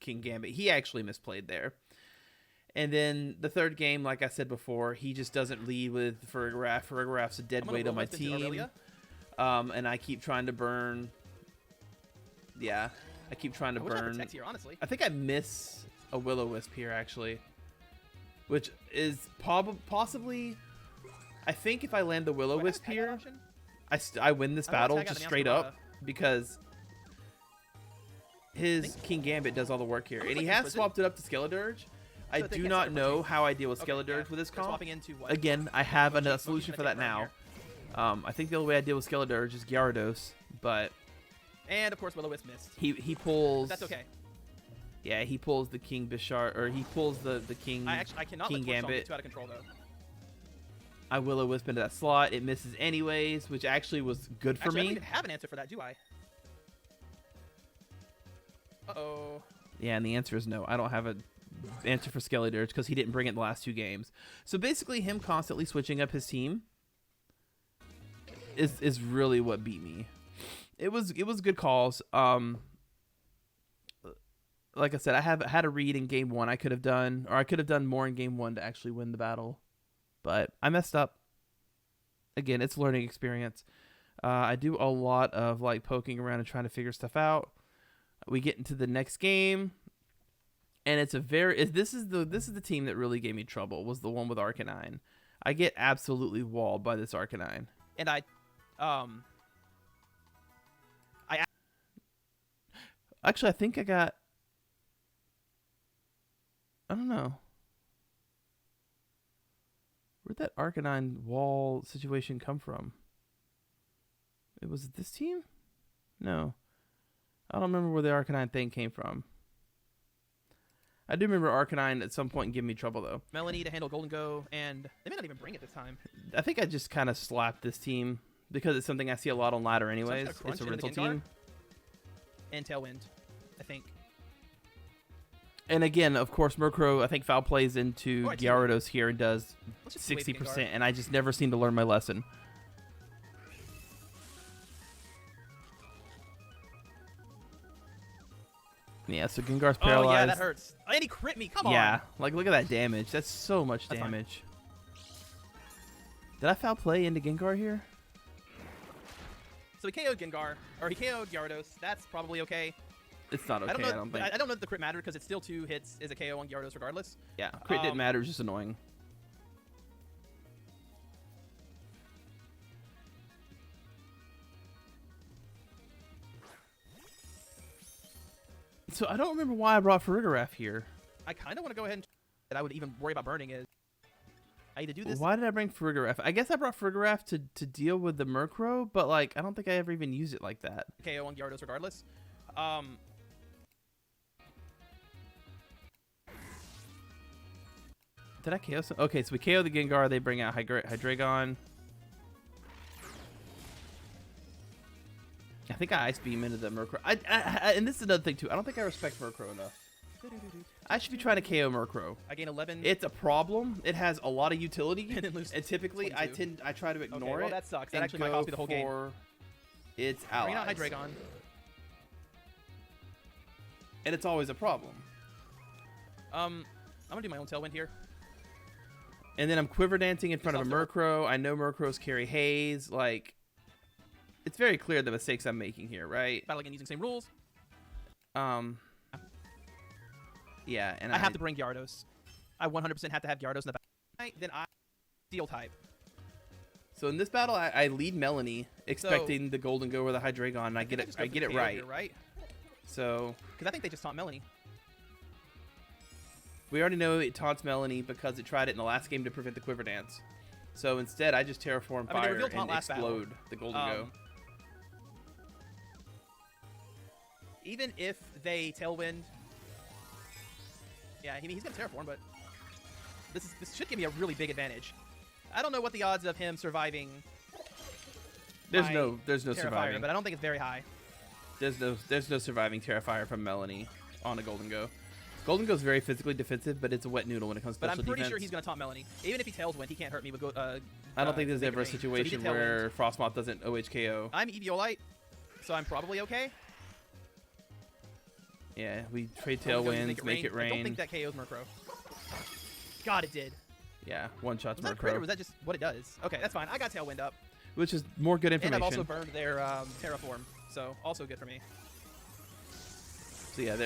King Gambit. He actually misplayed there. And then the third game, like I said before, he just doesn't lead with Farigiraf. Farigiraf's a dead I'm gonna weight on my will-whip into team. Aurelia. And I keep trying to burn. Yeah, I keep trying to I wish I burn. protect here, honestly. I think I miss a Will-O-Wisp here, actually. Which is possibly... I think if I land the Do I have a Will-O-Wisp tag out here, option? I win this I don't battle tag out just the straight Meowscarada. up. Because his King Gambit does all the work here. I was And he like has Prison. swapped it up to Skeledirge. I So they do can't not Sucker know Punch how I deal with Okay, Skeledirge yeah. with this They're comp. swapping into what? Again, I have a Mochi's solution for gonna that take burn now. here. I think the only way I deal with Skeledirge is Gyarados, but And of course, Will-O-Wisp missed. he pulls. That's okay. Yeah, he pulls the King Bishar, or he pulls the King. I cannot King let Twitch Song Gambit. get too out of control though. I Will-O-Wisp into that slot. It misses anyways, which actually was good for Actually, I don't me. even have an answer for that, do I? Uh-oh. Yeah, and the answer is no. I don't have an answer for Skeledirge because he didn't bring it the last two games. So basically, him constantly switching up his team is really what beat me. It was good calls. Like I said, I had a read in game one. I could have done more in game one to actually win the battle, but I messed up. Again, it's learning experience. I do a lot of like poking around and trying to figure stuff out. We get into the next game, and this is the team that really gave me trouble. Was the one with Arcanine. I get absolutely walled by this Arcanine. And Actually, I think I got... I don't know. Where'd that Arcanine wall situation come from? It was this team? No. I don't remember where the Arcanine thing came from. I do remember Arcanine at some point giving me trouble, though. Melanie to handle Golden Go, and they may not even bring it this time. I think I just kind of slapped this team because it's something I see a lot on ladder anyways. gonna crunch It's a into the rental Gengar? team. And Tailwind, I think. And again, of course, Murkrow, I think foul plays into Alright, Gyarados here and does Let's just wait for 60%, Gengar. and I just never seem to learn my lesson. Yeah, so Gengar's paralyzed. Oh, yeah, that hurts. Oh, and he crit me. Come on. Yeah, like look at that damage. That's so much That's fine. damage. Did I foul play into Gengar here? So he KO'd Gengar, or he KO'd Gyarados. That's probably okay. It's not okay, I don't know. I don't think. I don't know if the crit mattered because it's still 2 hits is a KO on Gyarados regardless. Yeah, crit didn't Um, matter, it was just annoying. So I don't remember why I brought Farigiraf here. I kind of want to go ahead and that I would even worry about burning is I either do this. Why did I bring Farigiraf? I guess I brought Farigiraf to deal with the Murkrow, but like I don't think I ever even used it like that. KO on Gyarados regardless. Did I KO some? Okay, so we KO the Gengar, they bring out Hydreigon. I think I Ice Beam into the Murkrow. And this is another thing too. I don't think I respect Murkrow enough. I should be trying to KO Murkrow. I gain 11. It's a problem. It has a lot of utility, And then lose and typically 22. I try to okay, ignore well, it. that sucks. That and actually might go cost me the whole game. for its Bring out allies. Hydreigon. And it's always a problem. I'm gonna do my own Tailwind here. And then I'm Quiver Dancing in front of a Yourself, Murkrow. I know Murkrows carry Haze. Like, it's very clear the mistakes I'm making here, right? Battle again using same rules. Yeah, and I have to bring Gyarados. I 100% have to have Gyarados in the back. Then I Steel type. So in this battle, I lead Melanie, expecting the Golden Go or the Hydreigon, and I get just go it for the KO right. here, right? So Because I think they just taunt Melanie. we already know it taunts Melanie because it tried it in the last game to prevent the Quiver Dance. So instead, I just Terraform they Fire revealed taunt and last battle. explode the Golden Go. Even if they Tailwind. Yeah, he's gonna Terraform, but this should give me a really big advantage. I don't know what the odds of him surviving. There's my no Terra Fire, surviving. but I don't think it's very high. There's no surviving Terrafire from Melanie on a Golden Go. Golden Go is very physically defensive, but it's a wet noodle when it comes to But special I'm pretty defense. sure he's gonna taunt Melanie. Even if he Tailwind, he can't hurt me with I don't think there's Make ever a Rain. So he situation did Tailwind. where Frostmoth doesn't OHKO. I'm Eviolite, so I'm probably okay. Yeah, we trade Golden Go, Tailwinds, make it I don't rain. think that KO's Murkrow. God, it did. Yeah, one shots Was that crit or Murkrow, was that just what it does? Okay, that's fine. I got Tailwind up. which is more good And information. I've also burned their Terraform, so also good for me. So yeah,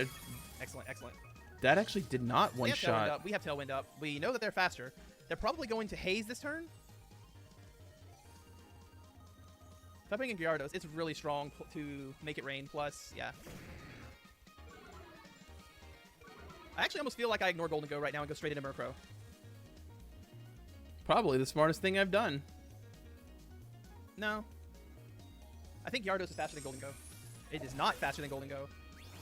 Excellent, excellent. that actually did not We one have Tailwind shot. up. We have Tailwind up. We know that they're faster. They're probably going to Haze this turn. If I bring in Gyarados, it's really strong to make it rain. Plus, yeah. I actually almost feel like I ignore Golden Go right now and go straight into Murkrow. Probably the smartest thing I've done. No. I think Gyarados is faster than Golden Go. It is not faster than Golden Go.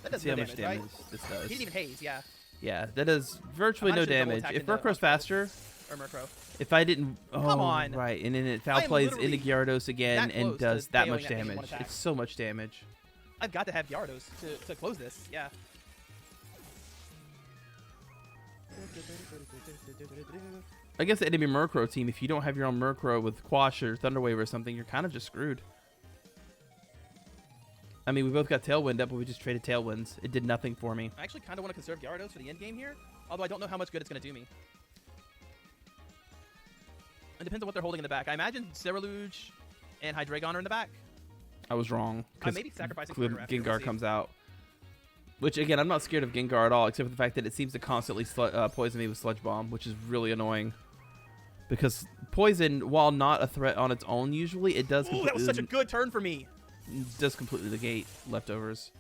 That does See no how much damage, damage right? this He does. didn't even Haze, yeah. Yeah, that does virtually I no might have double damage. attacked If into Murkrow's faster, Or Murkrow. if I didn't, oh, Come on. right, and then it I foul am plays into literally Gyarados again that and close does to that KOing much that thing in one damage. attack. It's so much damage. I've got to have Gyarados to close this, yeah. I guess the enemy Murkrow team, if you don't have your own Murkrow with Quash or Thunderwave or something, you're kind of just screwed. I mean, we both got Tailwind up, but we just traded Tailwinds. It did nothing for me. I actually kind of want to conserve Gyarados for the end game here, although I don't know how much good it's going to do me. It depends on what they're holding in the back. I imagine Cerulean and Hydreigon are in the back. I was wrong. I may be sacrificing Gengar Farigiraf here, we'll see. comes out. Which, again, I'm not scared of Gengar at all, except for the fact that it seems to constantly poison me with Sludge Bomb, which is really annoying. Because poison, while not a threat on its own usually, it does Ooh, that was such a good turn for me. does completely negate leftovers.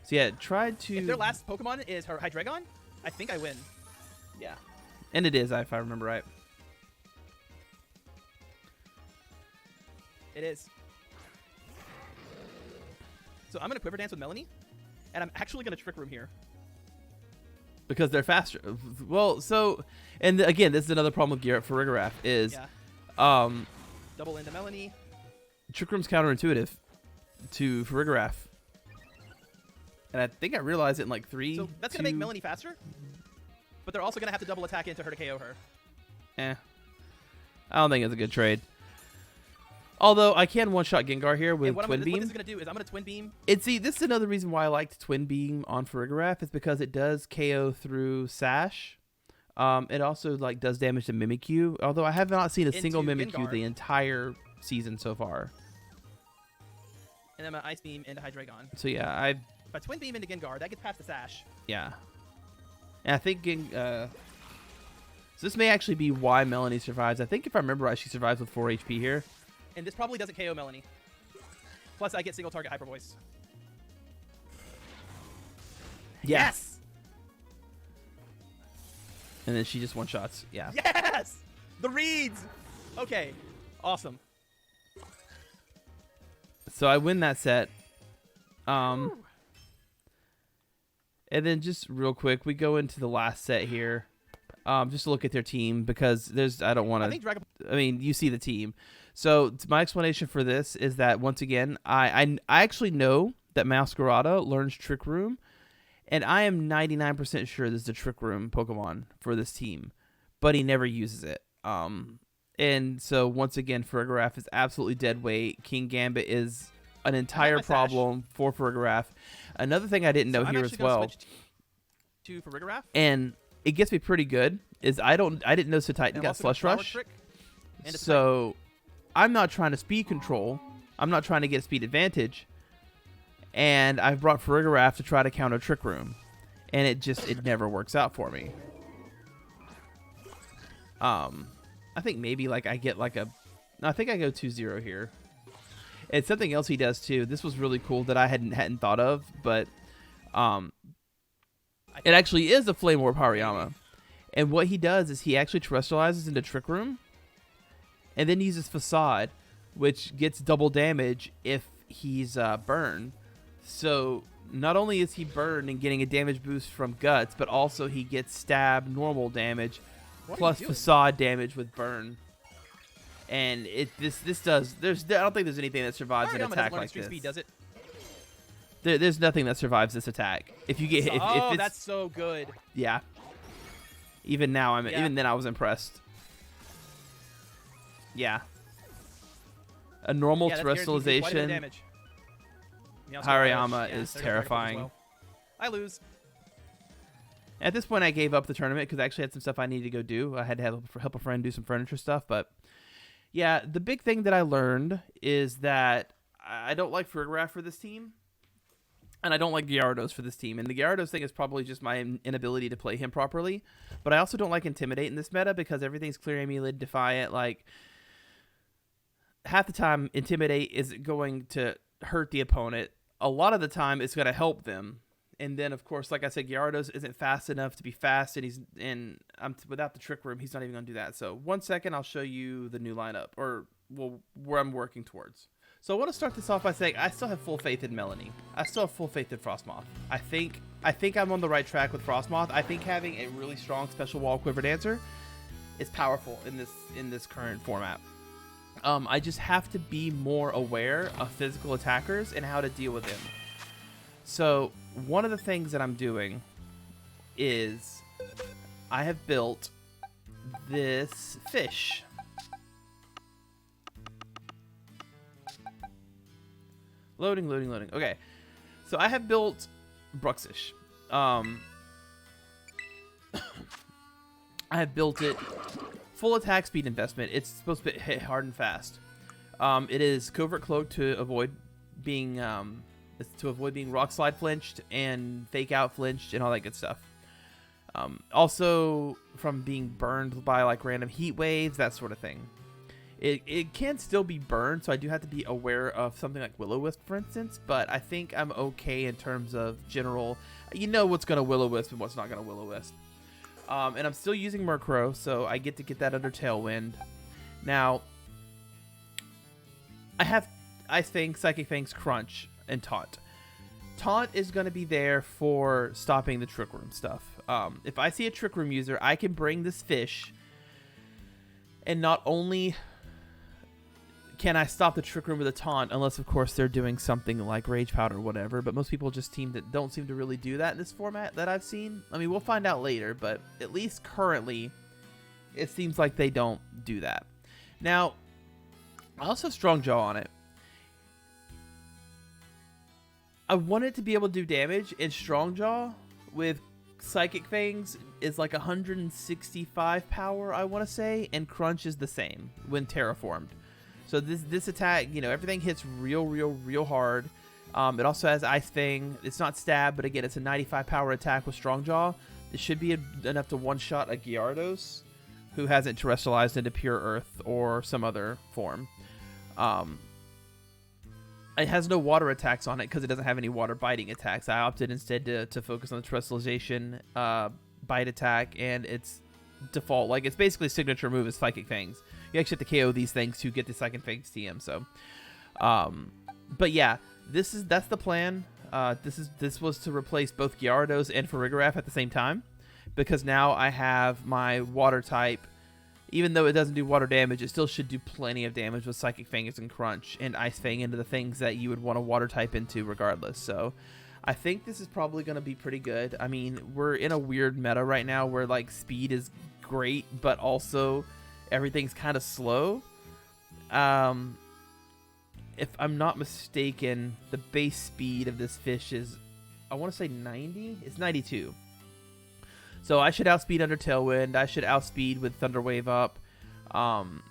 So yeah, tried to... If their last Pokemon is her Hydreigon, I think I win. Yeah. And it is, if I remember right. It is. So I'm going to Quiver Dance with Melanie, and I'm actually going to Trick Room here. Because they're faster. Well, so... And again, this is another problem with Farigiraf, is... Yeah. Double into Melanie. Trick Room's counterintuitive to Farigiraf. And I think I realized it in like 3, So that's 2... going to make Melanie faster. But they're also going to have to double attack into her to KO her. I don't think it's a good trade. Although I can one-shot Gengar here with Twin Beam. What this is going to do is I'm going to Twin Beam. And see, this is another reason why I liked Twin Beam on Farigiraf is because it does KO through Sash. It also like does damage to Mimikyu, although I have not seen a single Mimikyu Gengar. the entire season so far. And then I'm going to Ice Beam into Hydreigon. So yeah, If I Twin Beam into Gengar, that gets past the Sash. yeah. And I think so this may actually be why Melanie survives. I think if I remember right, she survives with 4 HP here. And this probably doesn't KO Melanie. Plus, I get single target Hyper Voice. Yes! And then she just one-shots. Yeah. Yes! The reads! Okay. Awesome. So I win that set. And then just real quick, we go into the last set here. Just to look at their team because I don't want to. I mean, you see the team. So my explanation for this is that once again, I actually know that Masquerada learns Trick Room, and I am 99% sure this is a Trick Room Pokemon for this team, but he never uses it. And so once again, Farigiraf is absolutely dead weight. King Gambit is an entire problem for Farigiraf. Another thing I didn't know here as well, to Farigiraf, and it gets me pretty good, is I didn't know Titan got Slush Rush. So I'm not trying to speed control. I'm not trying to get speed advantage. And I've brought Farigiraf to try to counter Trick Room. And it never works out for me. I think maybe like I get like no, I think I go 2-0 here. And something else he does too. This was really cool that I hadn't thought of, but it actually is a Flame Orb Hariyama. And what he does is he actually terrestrializes into Trick Room and then uses Facade, which gets double damage if he's burned. So not only is he burned and getting a damage boost from Guts, but also he gets stab normal damage plus Facade damage with burn. And this does I don't think there's anything that survives an attack like this. Speed, does it? There's nothing that survives this attack. If you get if it's, that's so good. Yeah. Even now even then I was impressed. Yeah. A normal terrestrialization Hariyama is terrifying. Well. I lose. At this point I gave up the tournament because I actually had some stuff I needed to go do. I had to help a friend do some furniture stuff, but yeah, the big thing that I learned is that I don't like Farigiraf for this team. And I don't like Gyarados for this team. And the Gyarados thing is probably just my inability to play him properly. But I also don't like Intimidate in this meta because everything's Clear Amulet, Defiant. Like, half the time, Intimidate is going to hurt the opponent. A lot of the time, it's going to help them. And then, of course, like I said, Gyarados isn't fast enough to be fast. And without the Trick Room, he's not even going to do that. So 1 second, I'll show you the new lineup. Or where I'm working towards. So I want to start this off by saying I still have full faith in Melanie. I still have full faith in Frostmoth. I think I'm on the right track with Frostmoth. I think having a really strong Special Wall Quiver Dancer is powerful in this current format. I just have to be more aware of physical attackers and how to deal with them. So one of the things that I'm doing is I have built this fish. Loading. Okay. So I have built Bruxish. I have built it full attack speed investment. It's supposed to hit hard and fast. It is Covert Cloak to avoid being Rock Slide flinched and Fake Out flinched and all that good stuff. Also from being burned by like random heat waves, that sort of thing. It can still be burned, so I do have to be aware of something like Will-O-Wisp, for instance, but I think I'm okay in terms of general, you know what's going to Will-O-Wisp and what's not going to Will-O-Wisp. And I'm still using Murkrow, so I get to get that under Tailwind. Now, I have Ice Fang, Psychic Fangs, Crunch, and Taunt. Taunt is going to be there for stopping the Trick Room stuff. If I see a Trick Room user, I can bring this fish and not only can I stop the Trick Room with a taunt? Unless, of course, they're doing something like Rage Powder or whatever. But most people just don't seem to really do that in this format that I've seen. I mean, we'll find out later, but at least currently, it seems like they don't do that. Now, I also have Strong Jaw on it. I want it to be able to do damage, and Strong Jaw with Psychic Fangs is like 165 power, I want to say, and Crunch is the same when terraformed. So this attack, you know, everything hits real hard. It also has Ice Fang. It's not stab, but again, it's a 95 power attack with Strong Jaw. It should be enough to one-shot a Gyarados who hasn't terrestrialized into pure Earth or some other form. It has no water attacks on it because it doesn't have any water biting attacks. I opted instead to focus on the terrestrialization bite attack, and its default, like, it's basically signature move is Psychic Fangs. You actually have to KO these things to get the Psychic Fangs TM. So, but yeah, that's the plan. This was to replace both Gyarados and Farigiraf at the same time, because now I have my water type. Even though it doesn't do water damage, it still should do plenty of damage with Psychic Fangs and Crunch and Ice Fang into the things that you would want a water type into regardless. So I think this is probably going to be pretty good. I mean, we're in a weird meta right now where, like, speed is great, but also everything's kind of slow. If I'm not mistaken, the base speed of this fish is, I want to say 90? It's 92. So I should outspeed under Tailwind. I should outspeed with Thunder Wave up.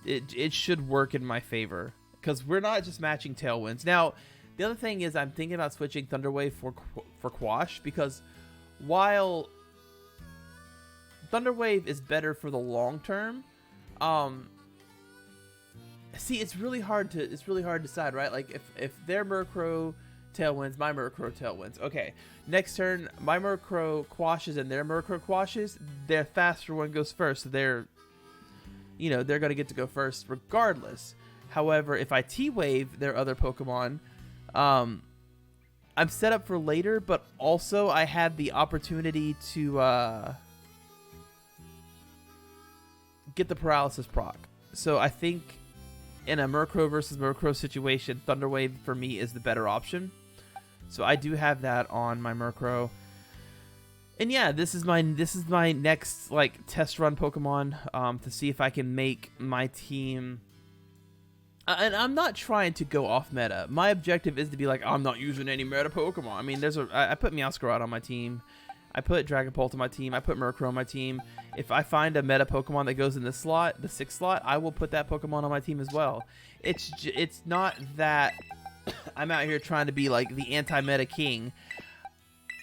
It should work in my favor because we're not just matching Tailwinds. Now, the other thing is I'm thinking about switching Thunder Wave for Quash, because while Thunder Wave is better for the long term, see, it's really hard to decide, right? Like if their Murkrow Tailwinds, my Murkrow Tailwinds. Okay, next turn, my Murkrow quashes and their Murkrow quashes. Their faster one goes first. So they're gonna get to go first regardless. However, if I T-Wave their other Pokemon, I'm set up for later, but also I have the opportunity to get the Paralysis proc. So I think in a Murkrow versus Murkrow situation, Thunder Wave for me is the better option. So I do have that on my Murkrow. And yeah, this is my next, like, test run Pokemon to see if I can make my team. And I'm not trying to go off meta. My objective is to be like, I'm not using any meta Pokemon. I mean, I put Meowscarada on my team. I put Dragapult on my team. I put Murkrow on my team. If I find a meta Pokemon that goes in this slot, the 6th slot, I will put that Pokemon on my team as well. It's not that I'm out here trying to be like the anti-meta king.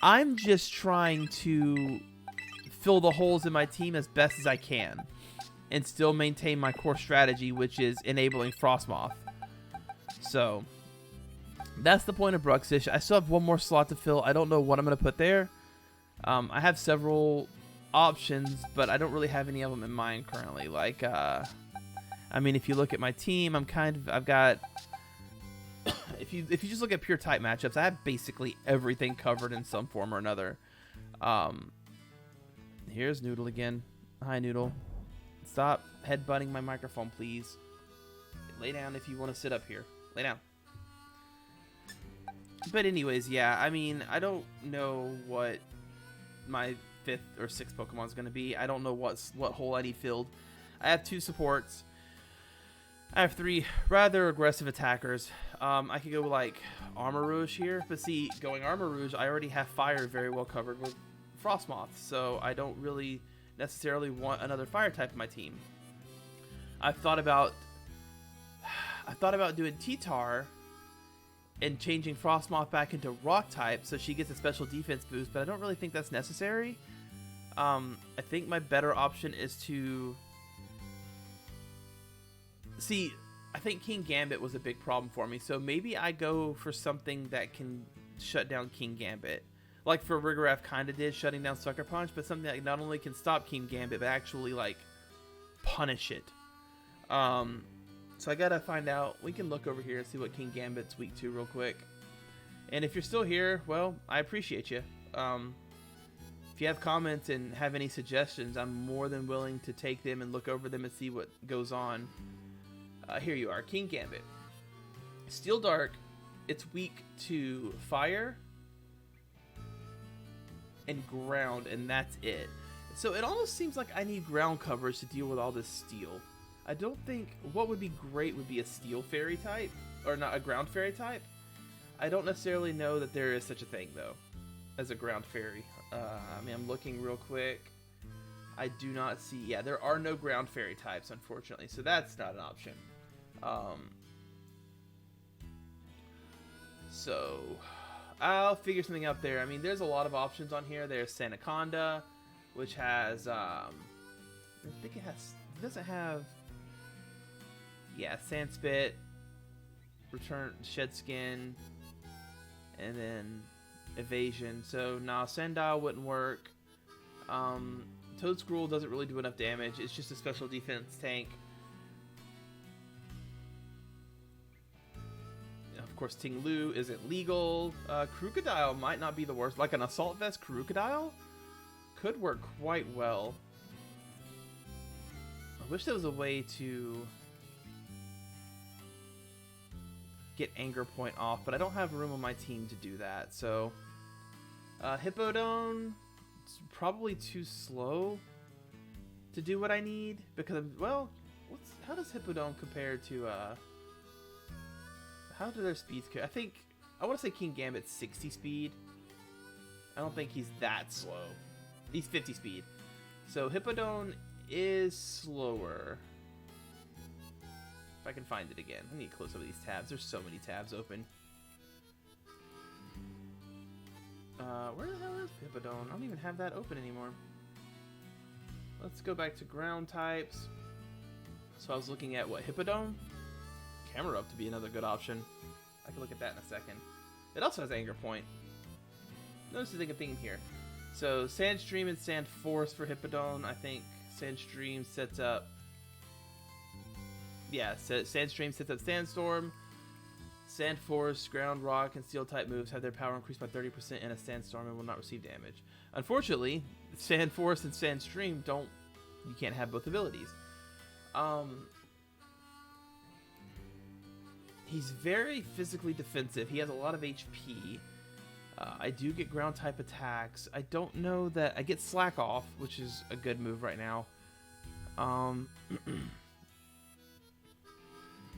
I'm just trying to fill the holes in my team as best as I can and still maintain my core strategy, which is enabling Frostmoth. So that's the point of Bruxish. I still have one more slot to fill. I don't know what I'm going to put there. I have several options, but I don't really have any of them in mind currently. Like, I mean, if you look at my team, I've got, if you just look at pure type matchups, I have basically everything covered in some form or another. Here's Noodle again. Hi, Noodle. Stop headbutting my microphone, please. Lay down if you want to sit up here. Lay down. But anyways, yeah, I mean, I don't know what my 5th or 6th Pokemon is going to be. I don't know what hole I need filled. I have 2 supports. I have 3 rather aggressive attackers. I could go like Armor Rouge here, but see, going Armor Rouge, I already have fire very well covered with Frostmoth, so I don't really necessarily want another fire type in my team. I've thought about doing T-Tar and changing Frostmoth back into rock type so she gets a special defense boost, but I don't really think that's necessary. I think my better option is to see, I think King Gambit was a big problem for me, so maybe I go for something that can shut down King Gambit. Like Farigiraf kind of did, shutting down Sucker Punch, but something that not only can stop King Gambit, but actually, like, punish it. So I gotta find out. We can look over here and see what King Gambit's weak to real quick. And if you're still here, well, I appreciate you. If you have comments and have any suggestions, I'm more than willing to take them and look over them and see what goes on. Here you are, King Gambit. Steel Dark, it's weak to fire and ground, and that's it. So it almost seems like I need ground coverage to deal with all this steel. I don't think, what would be great would be a steel fairy type, or not a ground fairy type. I don't necessarily know that there is such a thing though, as a ground fairy. I mean, I'm looking real quick. I do not see, yeah, there are no ground fairy types, unfortunately, so that's not an option. So I'll figure something out there. I mean, there's a lot of options on here. There's Sanaconda, which has, I think it doesn't have, yeah, Sandspit, Return, Shed Skin, and then Evasion. So, nah, Sandile wouldn't work. Toadscruel doesn't really do enough damage. It's just a special defense tank. Of course, Ting Lu isn't legal. Crocodile might not be the worst. Like an Assault Vest Crocodile could work quite well. I wish there was a way to get Anger Point off, but I don't have room on my team to do that. So, Hippodon, it's probably too slow to do what I need because, well, how does Hippodon compare to, how do their speeds compare? I want to say King Gambit's 60 speed. I don't think he's that slow. He's 50 speed. So Hippodon is slower. If I can find it again. I need to close some of these tabs. There's so many tabs open. Where the hell is Hippodon? I don't even have that open anymore. Let's go back to ground types. So I was looking at what, Hippodon? Camera up to be another good option. I can look at that in a second. It also has Anger Point. Notice the thing here. So Sandstream and Sand Force for Hippodon. I think Sandstream sets up. Yeah, Sandstream sets up Sandstorm. Sand Force, Ground, Rock, and Steel type moves have their power increased by 30% in a Sandstorm and will not receive damage. Unfortunately, Sand Force and Sandstream don't. You can't have both abilities. He's very physically defensive. He has a lot of HP. I do get ground type attacks. I don't know that I get Slack Off, which is a good move right now.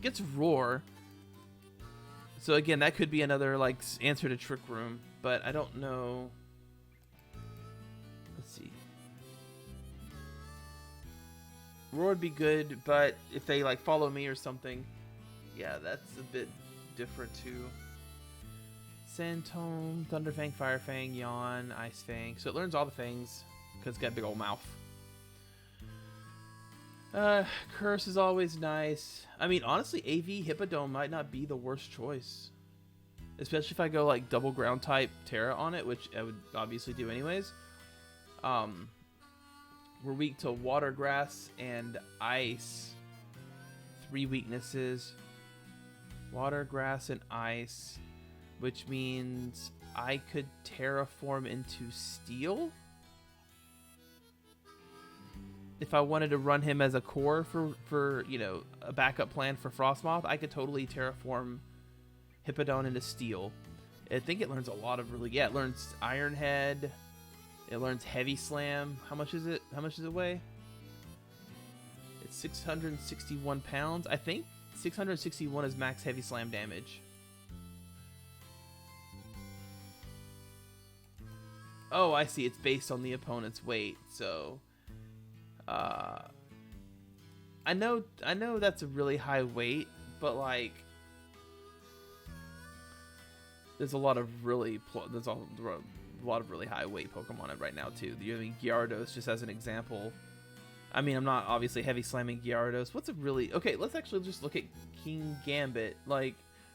Gets Roar. So again, that could be another like answer to Trick Room, but I don't know. Let's see. Roar would be good, but if they like follow me or something, yeah, that's a bit different too. Sandtome, Thunderfang, Firefang, Yawn, Ice Fang. So it learns all the fangs because it's got a big old mouth. Curse is always nice. I mean, honestly, AV Hippodome might not be the worst choice. Especially if I go like double ground type Terra on it, which I would obviously do anyways. We're weak to water, grass, and ice. 3 weaknesses. Water, grass, and ice. Which means I could terraform into steel? If I wanted to run him as a core for you know, a backup plan for Frostmoth, I could totally terraform Hippodon into steel. I think it learns a lot of really, yeah, it learns Iron Head. It learns Heavy Slam. How much is it? How much does it weigh? It's 661 pounds. I think 661 is max Heavy Slam damage. Oh, I see. It's based on the opponent's weight, so I know that's a really high weight, but like there's a lot of really high weight Pokemon right now too. I mean, Gyarados, just as an example. I mean, I'm not obviously heavy slamming Gyarados. What's a really okay? Let's actually just look at King Gambit. Like,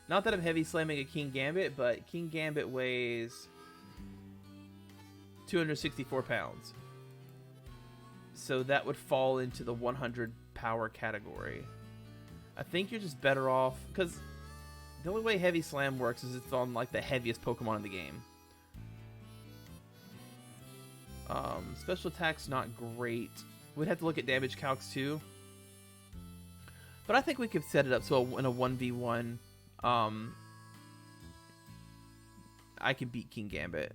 not that I'm heavy slamming a King Gambit, but King Gambit weighs 264 pounds. So that would fall into the 100 power category. I think you're just better off, because the only way Heavy Slam works is it's on like the heaviest Pokemon in the game. Special attack's not great. We'd have to look at damage calcs too. But I think we could set it up so in a 1v1, I can beat King Gambit.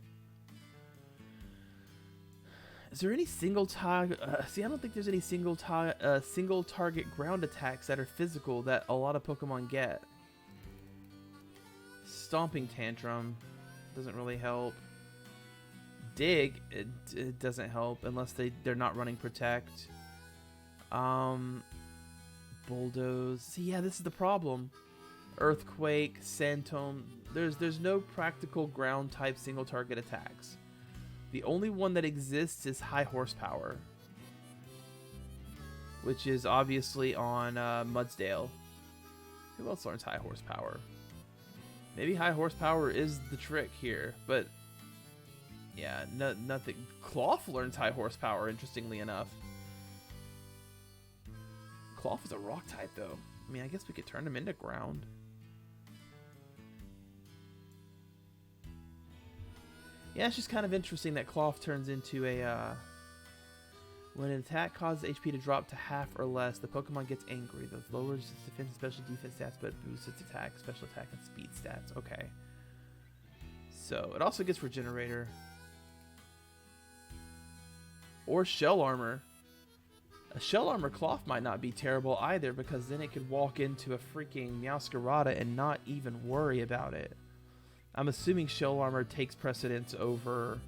Is there any single target? See, I don't think there's any single target ground attacks that are physical that a lot of Pokemon get. Stomping Tantrum doesn't really help. Dig, it doesn't help unless they're not running Protect. Bulldoze. See, yeah, this is the problem. Earthquake, Sandtome. There's no practical ground type single target attacks. The only one that exists is High Horsepower, which is obviously on Mudsdale. Who else learns High Horsepower? Maybe High Horsepower is the trick here, but yeah, nothing. Cloth learns High Horsepower, interestingly enough. Cloth is a rock type, though. I mean, I guess we could turn him into ground. Yeah, it's just kind of interesting that Cloth turns into a, when an attack causes HP to drop to half or less, the Pokemon gets angry. That lowers its defense and special defense stats, but boosts its attack, special attack, and speed stats. Okay. So, it also gets Regenerator. Or Shell Armor. A Shell Armor Cloth might not be terrible either, because then it could walk into a freaking Meowscarada and not even worry about it. I'm assuming Shell Armor takes precedence over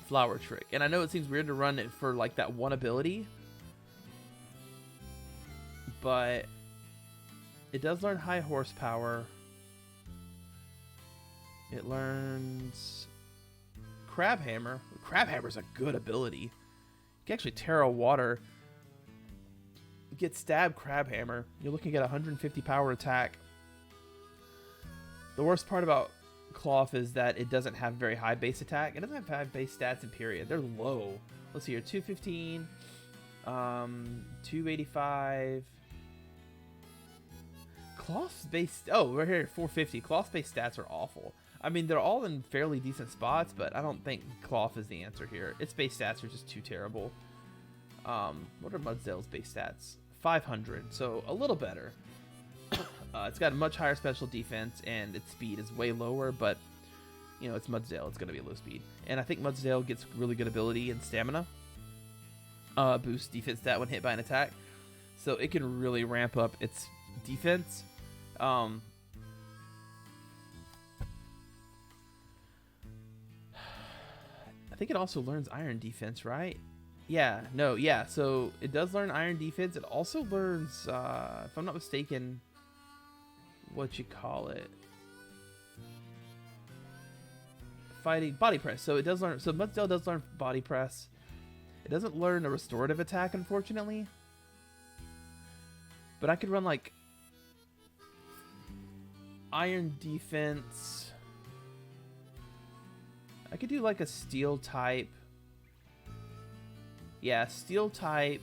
Flower Trick. And I know it seems weird to run it for like that one ability, but it does learn High Horsepower. It learns Crab Hammer. Crab Hammer is a good ability. You can actually Terra Water. Get Stab Crab Hammer. You're looking at 150 power attack. The worst part about Cloth is that it doesn't have very high base attack. It doesn't have high base stats in period. They're low. Let's see here. 215, 285. Cloth's base... Oh, we're here at 450. Cloth's base stats are awful. I mean, they're all in fairly decent spots, but I don't think Cloth is the answer here. Its base stats are just too terrible. What are Mudsdale's base stats? 500, so a little better. It's got a much higher special defense, and its speed is way lower, but, you know, it's Mudsdale. It's going to be low speed. And I think Mudsdale gets really good ability and stamina. Boost defense stat when hit by an attack. So it can really ramp up its defense. I think it also learns Iron Defense, right? Yeah, no, yeah. So it does learn Iron Defense. It also learns, if I'm not mistaken... what you call it, fighting body press. So it does learn, so Mudsdale does learn body press. It doesn't learn a restorative attack, unfortunately, but I could run like Iron Defense. I could do like a Steel type. Yeah, Steel type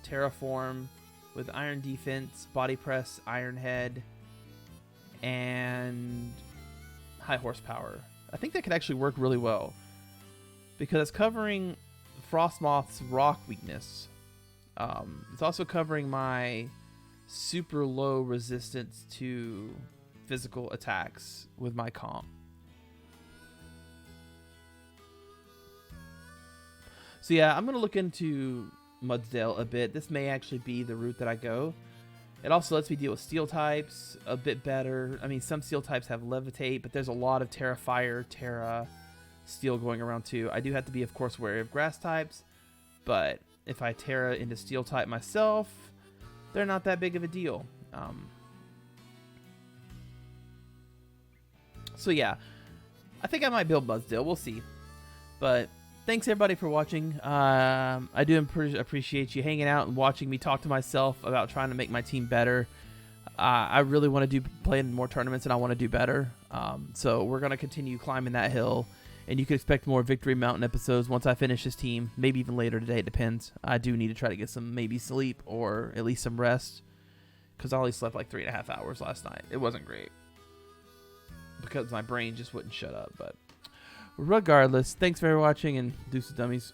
Terraform with Iron Defense, Body Press, Iron Head, and High Horsepower. I think that could actually work really well, because it's covering Frostmoth's rock weakness. It's also covering my super low resistance to physical attacks with my comp. So yeah, I'm going to look into Mudsdale a bit. This may actually be the route that I go. It also lets me deal with steel types a bit better. I mean, some steel types have levitate, but there's a lot of Terra Fire, Terra Steel going around too. I do have to be, of course, wary of grass types, but if I Terra into steel type myself, they're not that big of a deal. So yeah, I think I might build Mudsdale. We'll see. But thanks everybody for watching. I do appreciate you hanging out and watching me talk to myself about trying to make my team better. I really want to play in more tournaments, and I want to do better. So we're going to continue climbing that hill, and you can expect more Victory Mountain episodes once I finish this team. Maybe even later today, it depends. I do need to try to get some maybe sleep or at least some rest, because I only slept like 3.5 hours last night. It wasn't great because my brain just wouldn't shut up, but regardless, thanks for watching, and deuces dummies.